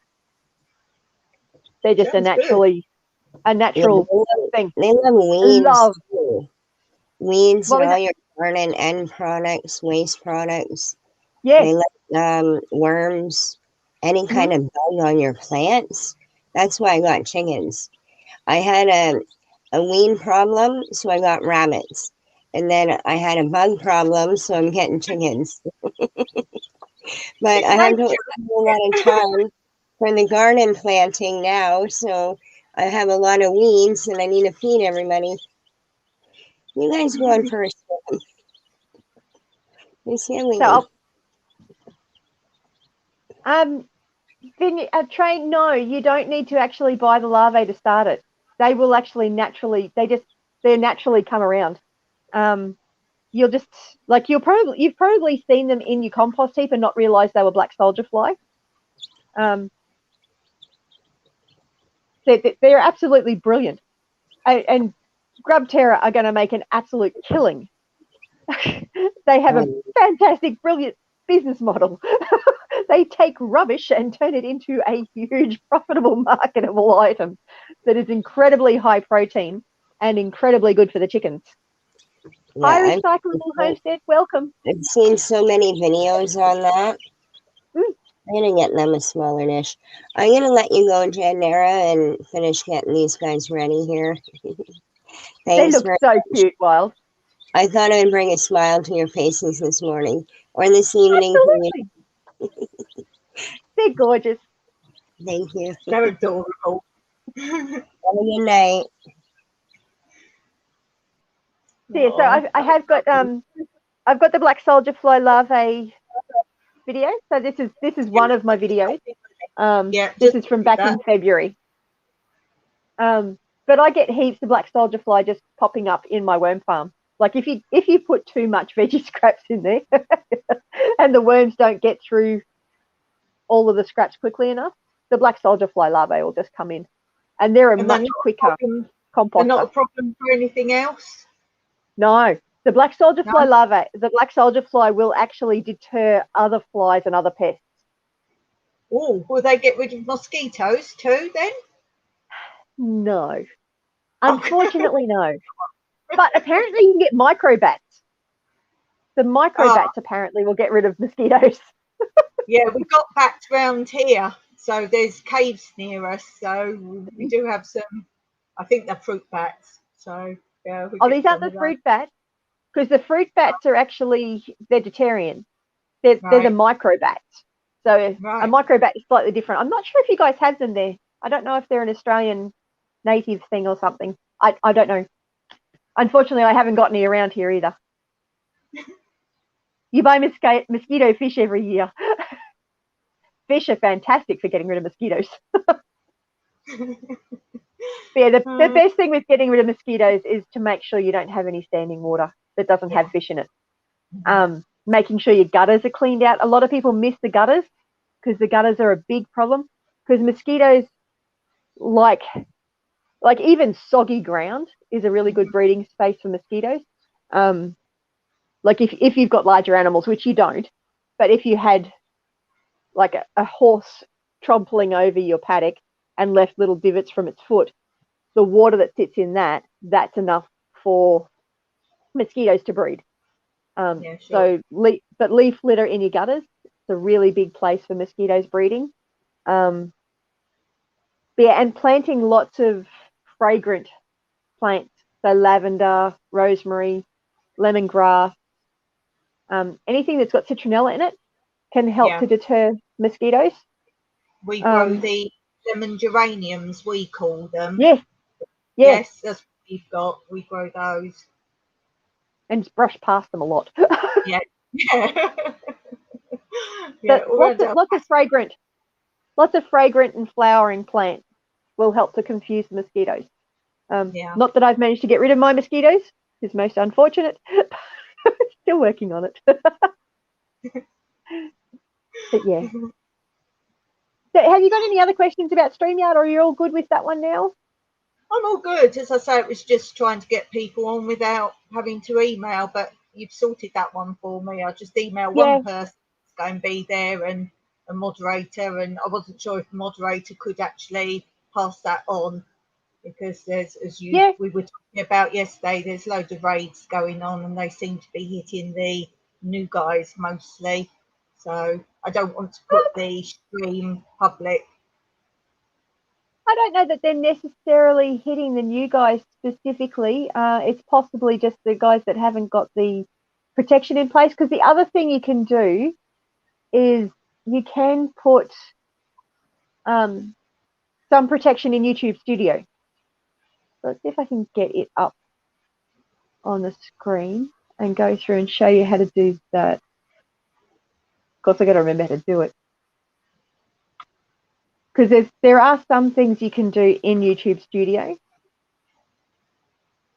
They're just Sounds a natural thing. They love weeds. Love. Too. Weeds What and was all your garden end products, waste products. Yes. They like worms, any kind of bug on your plants. That's why I got chickens. I had a weed problem, so I got rabbits. And then I had a bug problem, so I'm getting chickens. But I have a lot of time for the garden planting now, so I have a lot of weeds and I need to feed everybody. You guys go on first. You see a weed. So train, no, you don't need to actually buy the larvae to start it. They will actually they naturally come around. You'll just you've probably seen them in your compost heap and not realized they were black soldier fly. They're absolutely brilliant, and Grub Terror are going to make an absolute killing. They have a fantastic, brilliant business model. They take rubbish and turn it into a huge, profitable, marketable item that is incredibly high protein and incredibly good for the chickens. Yeah, Hi, Recyclable Homestead, welcome. I've seen so many videos on that. I'm going to get them a smaller dish. I'm going to let you go, Janderra, and finish getting these guys ready here. They look so cute, Wild. I thought I would bring a smile to your faces this morning or this evening. They're gorgeous. Thank you. They're adorable. Have a good night. Yeah, so I have got I've got the black soldier fly larvae video. So this is one of my videos. This is from back in February. But I get heaps of black soldier fly just popping up in my worm farm. Like if you put too much veggie scraps in there and the worms don't get through all of the scraps quickly enough, the black soldier fly larvae will just come in, and they're much quicker composter. They're not a problem for anything else? No, the black soldier fly larvae, the black soldier fly will actually deter other flies and other pests. Oh, will they get rid of mosquitoes too then? No, unfortunately no. But apparently you can get microbats. The microbats apparently will get rid of mosquitoes. Yeah, we've got bats around here. So there's caves near us. So we do have some, I think they're fruit bats. So yeah. These aren't the fruit bats, because the fruit bats are actually vegetarian. They're the microbats. So a microbat is slightly different. I'm not sure if you guys have them there. I don't know if they're an Australian native thing or something. I don't know. Unfortunately, I haven't got any around here either. You buy mosquito fish every year. Fish are fantastic for getting rid of mosquitoes. Yeah, the best thing with getting rid of mosquitoes is to make sure you don't have any standing water that doesn't have fish in it. Making sure your gutters are cleaned out. A lot of people miss the gutters because the gutters are a big problem, because mosquitoes like even soggy ground is a really good breeding space for mosquitoes. Like if you've got larger animals, which you don't, but if you had like a horse trampling over your paddock and left little divots from its foot, the water that sits in that's enough for mosquitoes to breed. So leaf litter in your gutters, it's a really big place for mosquitoes breeding. And planting lots of fragrant plants, so lavender, rosemary, lemongrass, anything that's got citronella in it can help to deter mosquitoes. We grow the lemon geraniums, we call them. Yes, yes, Yes, that's what we've got. We grow those. and just brush past them a lot. Yeah. Yeah. Yeah, But all around our lots of fragrant and flowering plants will help to confuse the mosquitoes. Yeah. Not that I've managed to get rid of my mosquitoes, it's most unfortunate. Still working on it. But yeah. So have you got any other questions about StreamYard, or are you all good with that one now? I'm all good. As I say, it was just trying to get people on without having to email, but you've sorted that one for me. I just email Yeah. one person to go and be there and a moderator, and I wasn't sure if the moderator could actually pass that on, because there's, we were talking about yesterday, there's loads of raids going on and they seem to be hitting the new guys mostly. So I don't want to put the stream public. I don't know that they're necessarily hitting the new guys specifically. It's possibly just the guys that haven't got the protection in place. Because the other thing you can do is you can put some protection in YouTube Studio. So let's see if I can get it up on the screen and go through and show you how to do that. Of course, I've got to remember how to do it. Because there are some things you can do in YouTube Studio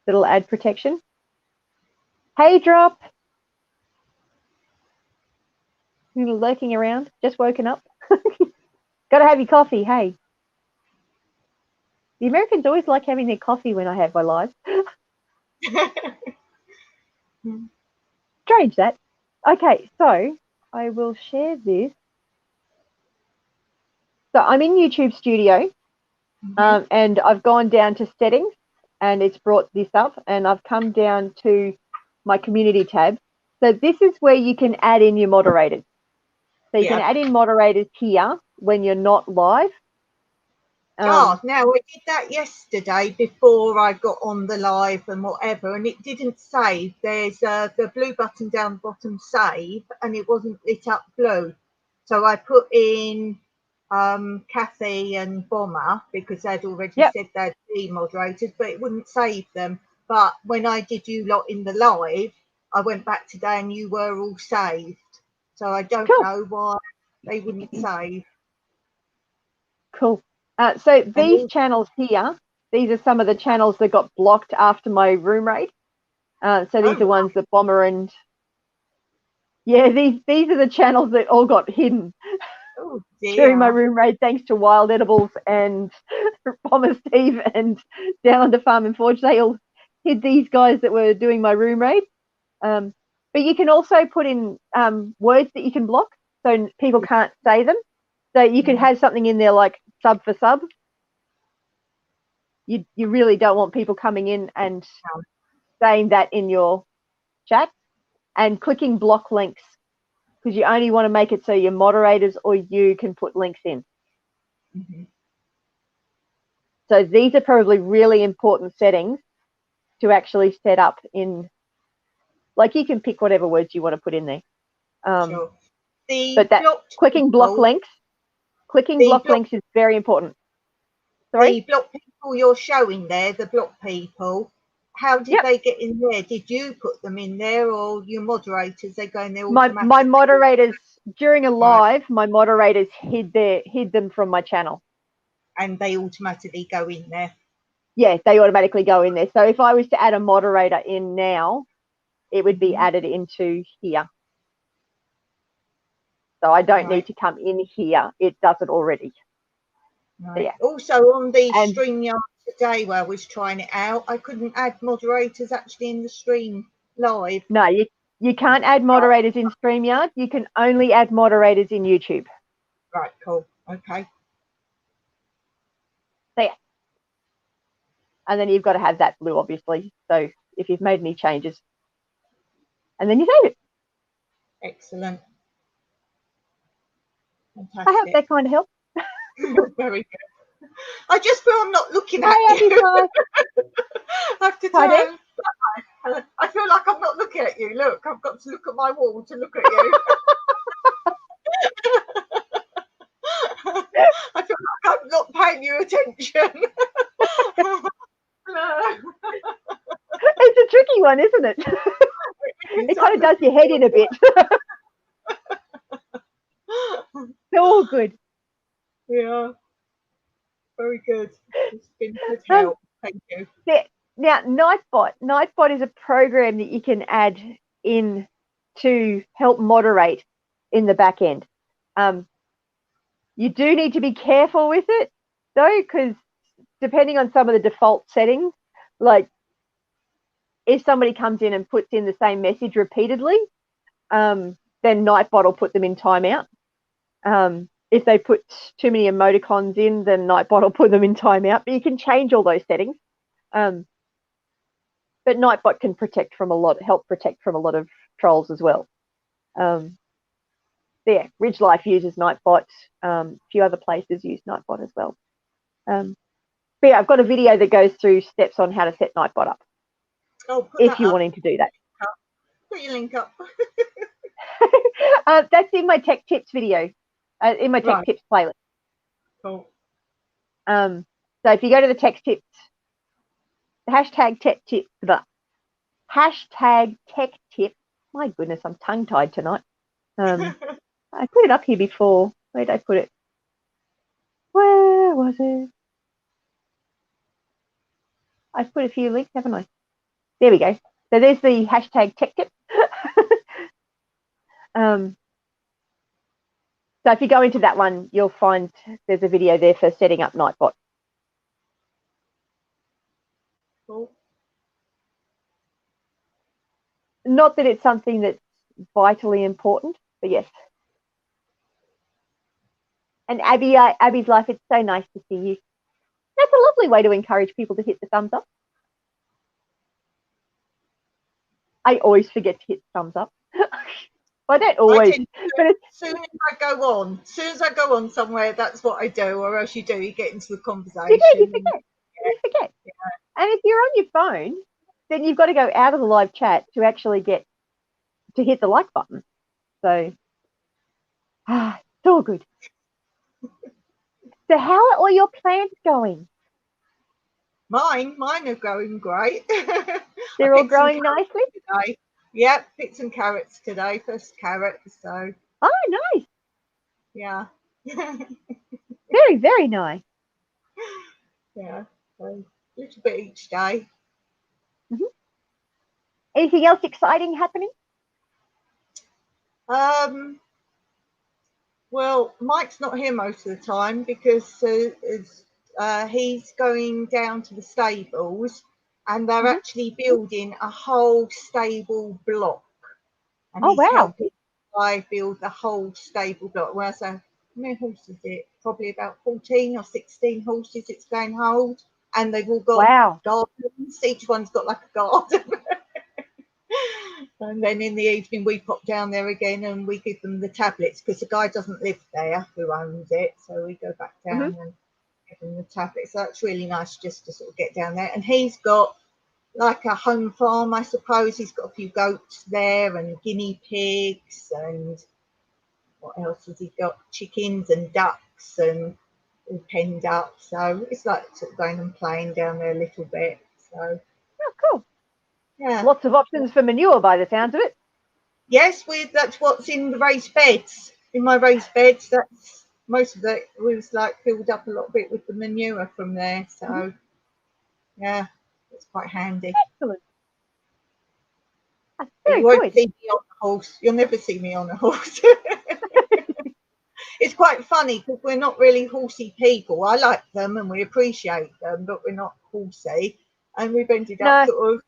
that'll add protection. Hey, Drop. You're lurking around, just woken up. Got to have your coffee, hey. The Americans always like having their coffee when I have my live. Strange that. Okay, so I will share this. So I'm in YouTube Studio, and I've gone down to settings, and it's brought this up, and I've come down to my community tab. So this is where you can add in your moderators. So you can add in moderators here when you're not live. Now I did that yesterday before I got on the live and whatever, and it didn't save. There's the blue button down the bottom, save, and it wasn't lit up blue. So I put in Kathy and Bomber because they'd already said they'd be moderators, but it wouldn't save them. But when I did you lot in the live, I went back today and you were all saved. So I don't know why they wouldn't save. Cool. So these channels here, these are some of the channels that got blocked after my room raid. So these are ones that Bomber and these are the channels that all got hidden during my room raid, thanks to Wild Edibles and Bomber Steve and Down Under Farm and Forge. They all hid these guys that were doing my room raid. But you can also put in words that you can block so people can't say them. So you can have something in there like sub for sub. You really don't want people coming in and saying that in your chat, and clicking block links, because you only want to make it so your moderators or you can put links in. So these are probably really important settings to actually set up in, like you can pick whatever words you want to put in there. But that clicking block links is very important. Sorry? The block people you're showing there, the block people, how did they get in there? Did you put them in there, or your moderators, they go in there automatically? My moderators, during a live, my moderators hid them from my channel. And they automatically go in there? Yeah, they automatically go in there. So if I was to add a moderator in now, it would be added into here. So I don't need to come in here. It does it already. Right. Yeah. Also on the StreamYard today where I was trying it out, I couldn't add moderators actually in the stream live. No, you can't add moderators in StreamYard. You can only add moderators in YouTube. Right, cool. Okay. So yeah. And then you've got to have that blue, obviously. So if you've made any changes, and then you save it. Excellent. Fantastic. I hope that kind of helps. Very good. I just feel I'm not looking at you. I have to turn. I feel like I'm not looking at you. Look, I've got to look at my wall to look at you. I feel like I'm not paying you attention. It's a tricky one, isn't it? It kind of does your head in a bit. They're all good. Yeah, very good. It's been good help. Thank you. Now, Nightbot is a program that you can add in to help moderate in the back end. You do need to be careful with it, though, because depending on some of the default settings, like if somebody comes in and puts in the same message repeatedly, then Nightbot will put them in timeout. If they put too many emoticons in, then Nightbot will put them in timeout. But you can change all those settings. But Nightbot can help protect from a lot of trolls as well. Ridge Life uses Nightbot. A few other places use Nightbot as well. But yeah, I've got a video that goes through steps on how to set Nightbot up. Oh, if you're wanting to do that. Put your link up. That's in my tech tips video, in my tech tips playlist. Cool. So if you go to the tech tips, hashtag tech tip. My goodness, I'm tongue tied tonight. I put it up here before. Where did I put it? Where was it? I've put a few links, haven't I? There we go. So there's the hashtag tech tip. So if you go into that one, you'll find there's a video there for setting up Nightbot. Cool. Not that it's something that's vitally important, but yes. And Abby's Life, it's so nice to see you. That's a lovely way to encourage people to hit the thumbs up. I always forget to hit the thumbs up. I don't always. But as soon as I go on somewhere, that's what I do, or else you get into the conversation. You forget. Yeah. And if you're on your phone, then you've got to go out of the live chat to actually get to hit the like button. So it's all good. So how are all your plants going? Mine are going great. They're all growing nicely? Today. Yep, picked some carrots today, first carrot, so. Oh, nice. Yeah. Very, very nice. Yeah, so a little bit each day. Mm-hmm. Anything else exciting happening? Well, Mike's not here most of the time because he's going down to the stables and they're actually building a whole stable block. And he's helping I build the whole stable block. Well, so how many horses is it? Probably about 14 or 16 horses it's going to hold. And they've all got gardens. Each one's got like a garden. And then in the evening we pop down there again and we give them the tablets because the guy doesn't live there who owns it. So we go back down and give them the tablets. So that's really nice just to sort of get down there. And he's got like a home farm, I suppose. He's got a few goats there and guinea pigs and what else has he got? Chickens and ducks and all penned up. So it's like sort of going and playing down there a little bit. So cool. Yeah. Lots of options for manure by the sounds of it. Yes, that's what's in the raised beds. In my raised beds, that's most of it was like filled up a little bit with the manure from there. So yeah, it's quite handy. Excellent. That's You won't see me on a horse. You'll never see me on a horse. It's quite funny because we're not really horsey people. I like them and we appreciate them, but we're not horsey. And we've ended up sort of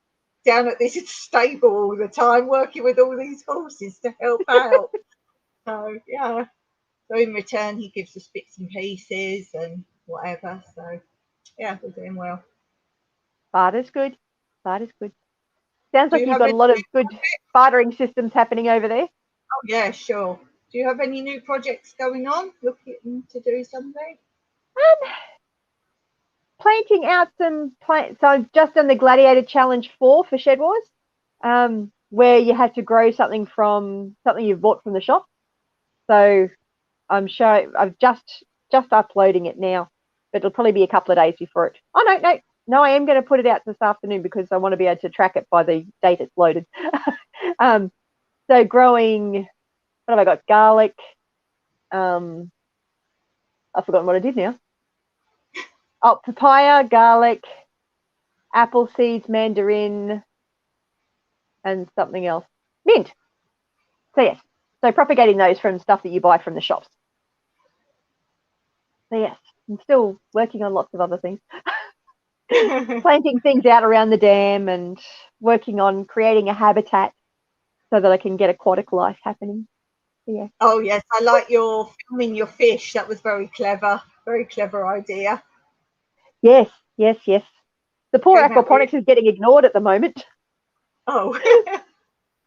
down at this stable all the time, working with all these horses to help out. So yeah. So in return, he gives us bits and pieces and whatever. So yeah, we're doing well. Barter's good. Barter's good. Sounds like you've got a lot of good bartering systems happening over there. Oh yeah, sure. Do you have any new projects going on? Looking to do something? Planting out some plants. So I've just done the Gladiator Challenge 4 for Shed Wars, where you had to grow something from something you've bought from the shop. So I'm just uploading it now. but it'll probably be a couple of days before it. Oh, no, I am going to put it out this afternoon because I want to be able to track it by the date it's loaded. So growing, what have I got? Garlic. I've forgotten what I did now. Oh, papaya, garlic, apple seeds, mandarin, and something else. Mint. So yes, so propagating those from stuff that you buy from the shops. So yes, I'm still working on lots of other things. Planting things out around the dam and working on creating a habitat so that I can get aquatic life happening. So, yeah. Oh yes, I like your filming your fish. That was very clever idea. Yes. The poor Came out aquaponics is getting ignored at the moment. Oh.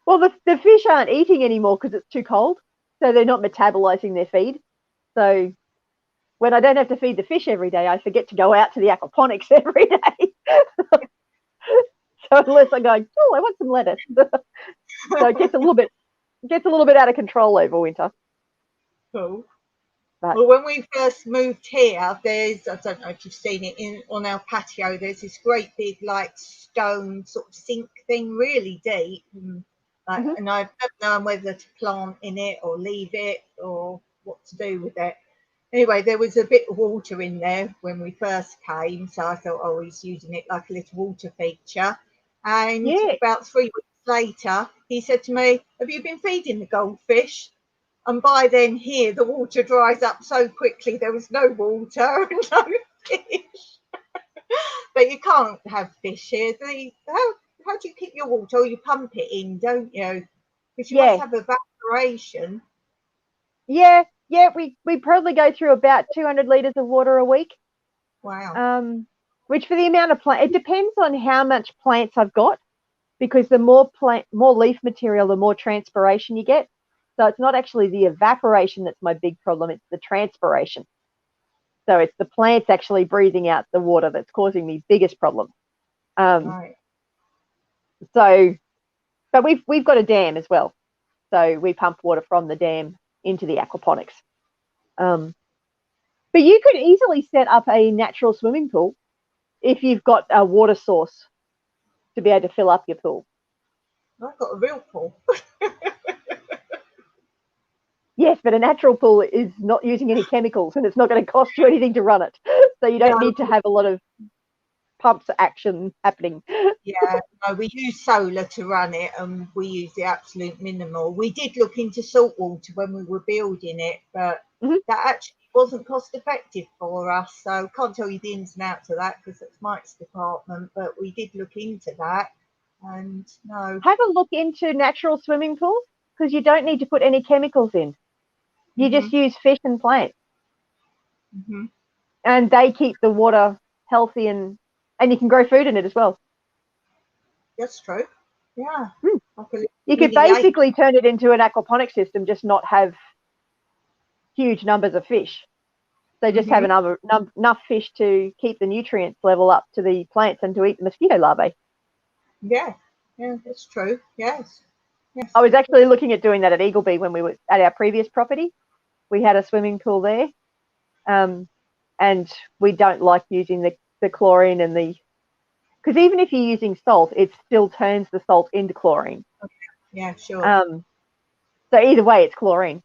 Well, the fish aren't eating anymore because it's too cold, so they're not metabolizing their feed. So when I don't have to feed the fish every day, I forget to go out to the aquaponics every day. So unless I'm going, oh, I want some lettuce. So it gets a little bit out of control over winter. Cool. But, well, when we first moved here, I don't know if you've seen it on our patio, there's this great big like stone sort of sink thing, really deep. And I don't know whether to plant in it or leave it or what to do with it. Anyway, there was a bit of water in there when we first came, so I thought, oh, he's using it like a little water feature. And about 3 weeks later, he said to me, have you been feeding the goldfish? And by then here, the water dries up so quickly, there was no water and no fish. But you can't have fish here. How do you keep your water? Oh, you pump it in, don't you? Because you must have evaporation. Yeah, we probably go through about 200 litres of water a week. Wow. Which for the amount of plant, it depends on how much plants I've got, because the more leaf material, the more transpiration you get. So it's not actually the evaporation that's my big problem, it's the transpiration. So it's the plants actually breathing out the water that's causing me biggest problem. Right. So, but we've got a dam as well. So we pump water from the dam into the aquaponics. But you could easily set up a natural swimming pool if you've got a water source to be able to fill up your pool. I've got a real pool. Yes, but a natural pool is not using any chemicals and it's not going to cost you anything to run it. So you don't need to have a lot of pumps action happening. Yeah, no, we use solar to run it and we use the absolute minimal. We did look into salt water when we were building it, but that actually wasn't cost effective for us. So I can't tell you the ins and outs of that because it's Mike's department, but we did look into that and no. Have a look into natural swimming pools because you don't need to put any chemicals in. You just use fish and plants. And they keep the water healthy and you can grow food in it as well. That's true. Yeah. You could basically turn it into an aquaponic system, just not have huge numbers of fish. So just have enough fish to keep the nutrients level up to the plants and to eat the mosquito larvae. Yeah, that's true. Yes. I was actually looking at doing that at Eagleby when we were at our previous property. We had a swimming pool there. And we don't like using the chlorine and because even if you're using salt, it still turns the salt into chlorine. Okay. Yeah, sure. So either way, it's chlorine.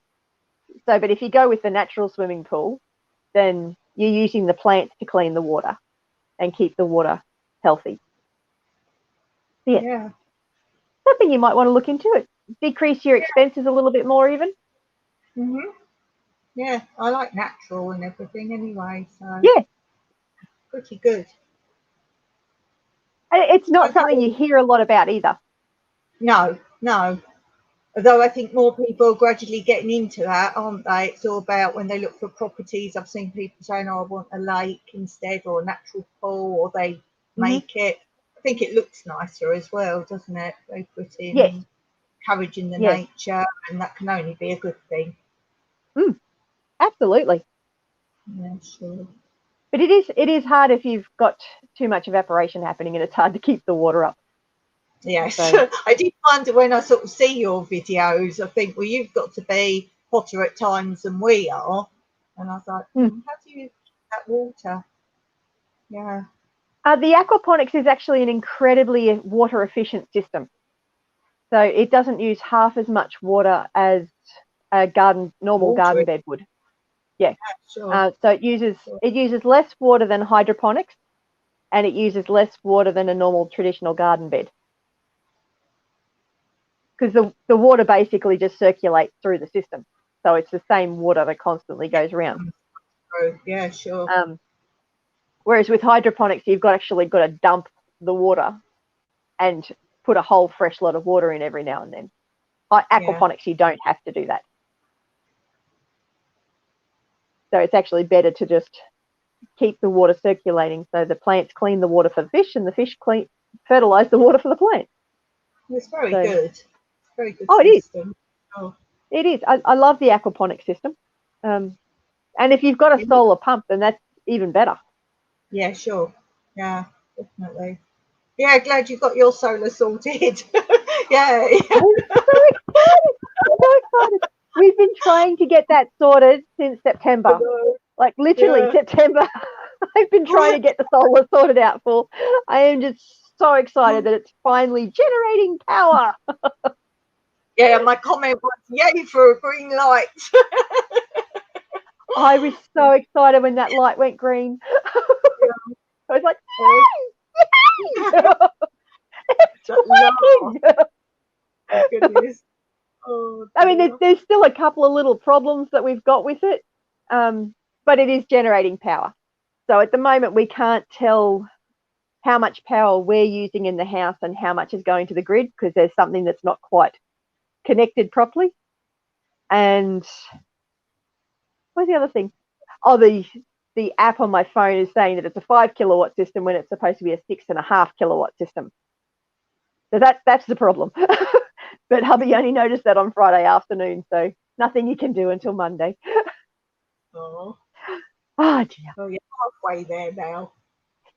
So, but if you go with the natural swimming pool, then you're using the plants to clean the water and keep the water healthy. Yeah. Something you might want to look into it. Decrease your expenses a little bit more even. Yeah, I like natural and everything anyway, so pretty good. It's not something you hear a lot about either. No. Although I think more people are gradually getting into that, aren't they? It's all about when they look for properties. I've seen people saying, oh, I want a lake instead or a natural pool, or they make it. I think it looks nicer as well, doesn't it? They put in encouraging the nature, and that can only be a good thing. Absolutely. Yeah, sure. But it is hard if you've got too much evaporation happening and it's hard to keep the water up. Yes, so. I did wonder when I sort of see your videos, I think, well, you've got to be hotter at times than we are. And I was like, how do you that water. Yeah. The aquaponics is actually an incredibly water efficient system. So it doesn't use half as much water as a normal garden bed would. Yeah. Sure. So it uses less water than hydroponics, and it uses less water than a normal traditional garden bed. Because the water basically just circulates through the system. So it's the same water that constantly goes around. Yeah, sure. Whereas with hydroponics, you've actually got to dump the water and put a whole fresh lot of water in every now and then. Aquaponics, you don't have to do that. So it's actually better to just keep the water circulating so the plants clean the water for the fish and the fish fertilize the water for the plant. It's very good. Very good system. It is. I love the aquaponic system. And if you've got a solar pump, then that's even better. Yeah, sure. Yeah, definitely. Yeah, glad you got your solar sorted. Yeah. I'm so excited. We've been trying to get that sorted since September. Like literally September. I've been trying to get the solar sorted out for. I am just so excited that it's finally generating power. Yeah, my comment was yay for a green light. I was so excited when that light went green. I was like, yay! Goodness. Oh, I mean, there's still a couple of little problems that we've got with it, but it is generating power. So at the moment, we can't tell how much power we're using in the house and how much is going to the grid because there's something that's not quite connected properly. And what's the other thing? Oh, the app on my phone is saying that it's a 5 kilowatt system when it's supposed to be a 6.5 kilowatt system. So that's the problem. But hubby only noticed that on Friday afternoon, so nothing you can do until Monday. Oh dear. Oh, you're halfway there now.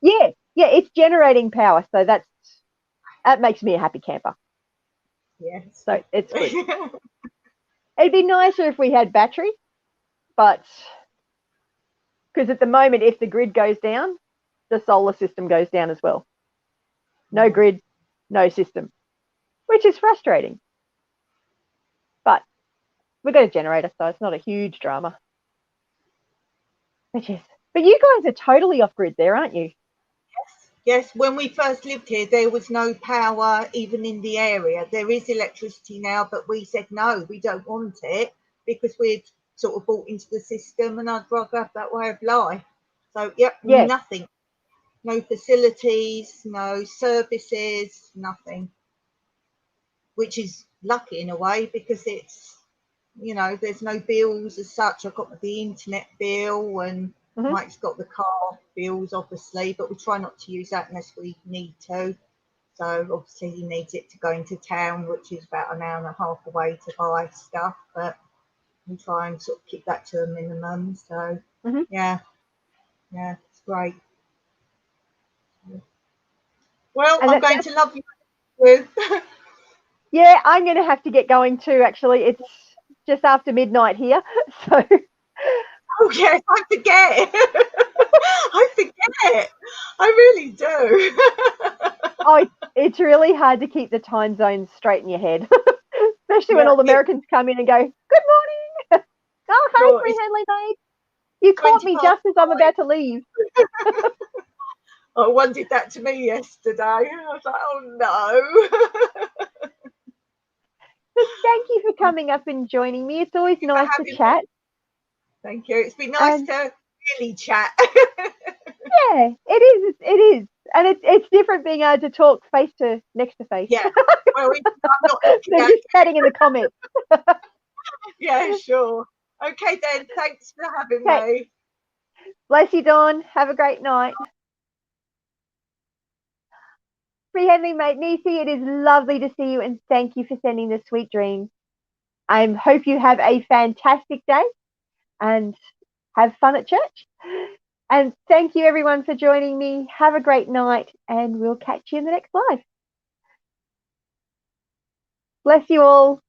Yeah, it's generating power, so that makes me a happy camper. Yes. So it's good. It'd be nicer if we had battery, but because at the moment, if the grid goes down, the solar system goes down as well. No grid, no system, which is frustrating. But we've got a generator, so it's not a huge drama. But yes, but you guys are totally off grid there, aren't you? Yes, when we first lived here, there was no power even in the area. There is electricity now, but we said no, we don't want it because we'd sort of bought into the system and I'd rather have that way of life. So, nothing. No facilities, no services, nothing. Which is lucky in a way because it's, there's no bills as such. I've got the internet bill and Mike's got the car bills, obviously, but we try not to use that unless we need to. So obviously he needs it to go into town, which is about an hour and a half away to buy stuff, but we try and sort of keep that to a minimum. So yeah, it's great. Well, I'm going to love you. Yeah, I'm going to have to get going too, actually. It's just after midnight here, so... Oh, yes, I forget. I forget. I really do. It's really hard to keep the time zones straight in your head, especially when all the Americans come in and go, good morning. Oh, hi, Free Henley mate. You caught me just as I'm about to leave. One did that to me yesterday. I was like, oh, no. Thank you for coming up and joining me. It's always nice to chat. Thank you. It's been nice to really chat. Yeah, it is. And it's different being able to talk next to face. Yeah. Well, I'm not They're just chatting in the comments. Yeah, sure. Okay then. Thanks for having me. Bless you, Dawn. Have a great night. Free Henley mate Nisi, it is lovely to see you and thank you for sending the sweet dreams. I hope you have a fantastic day and have fun at church. And thank you everyone for joining me. Have a great night and we'll catch you in the next live. Bless you all.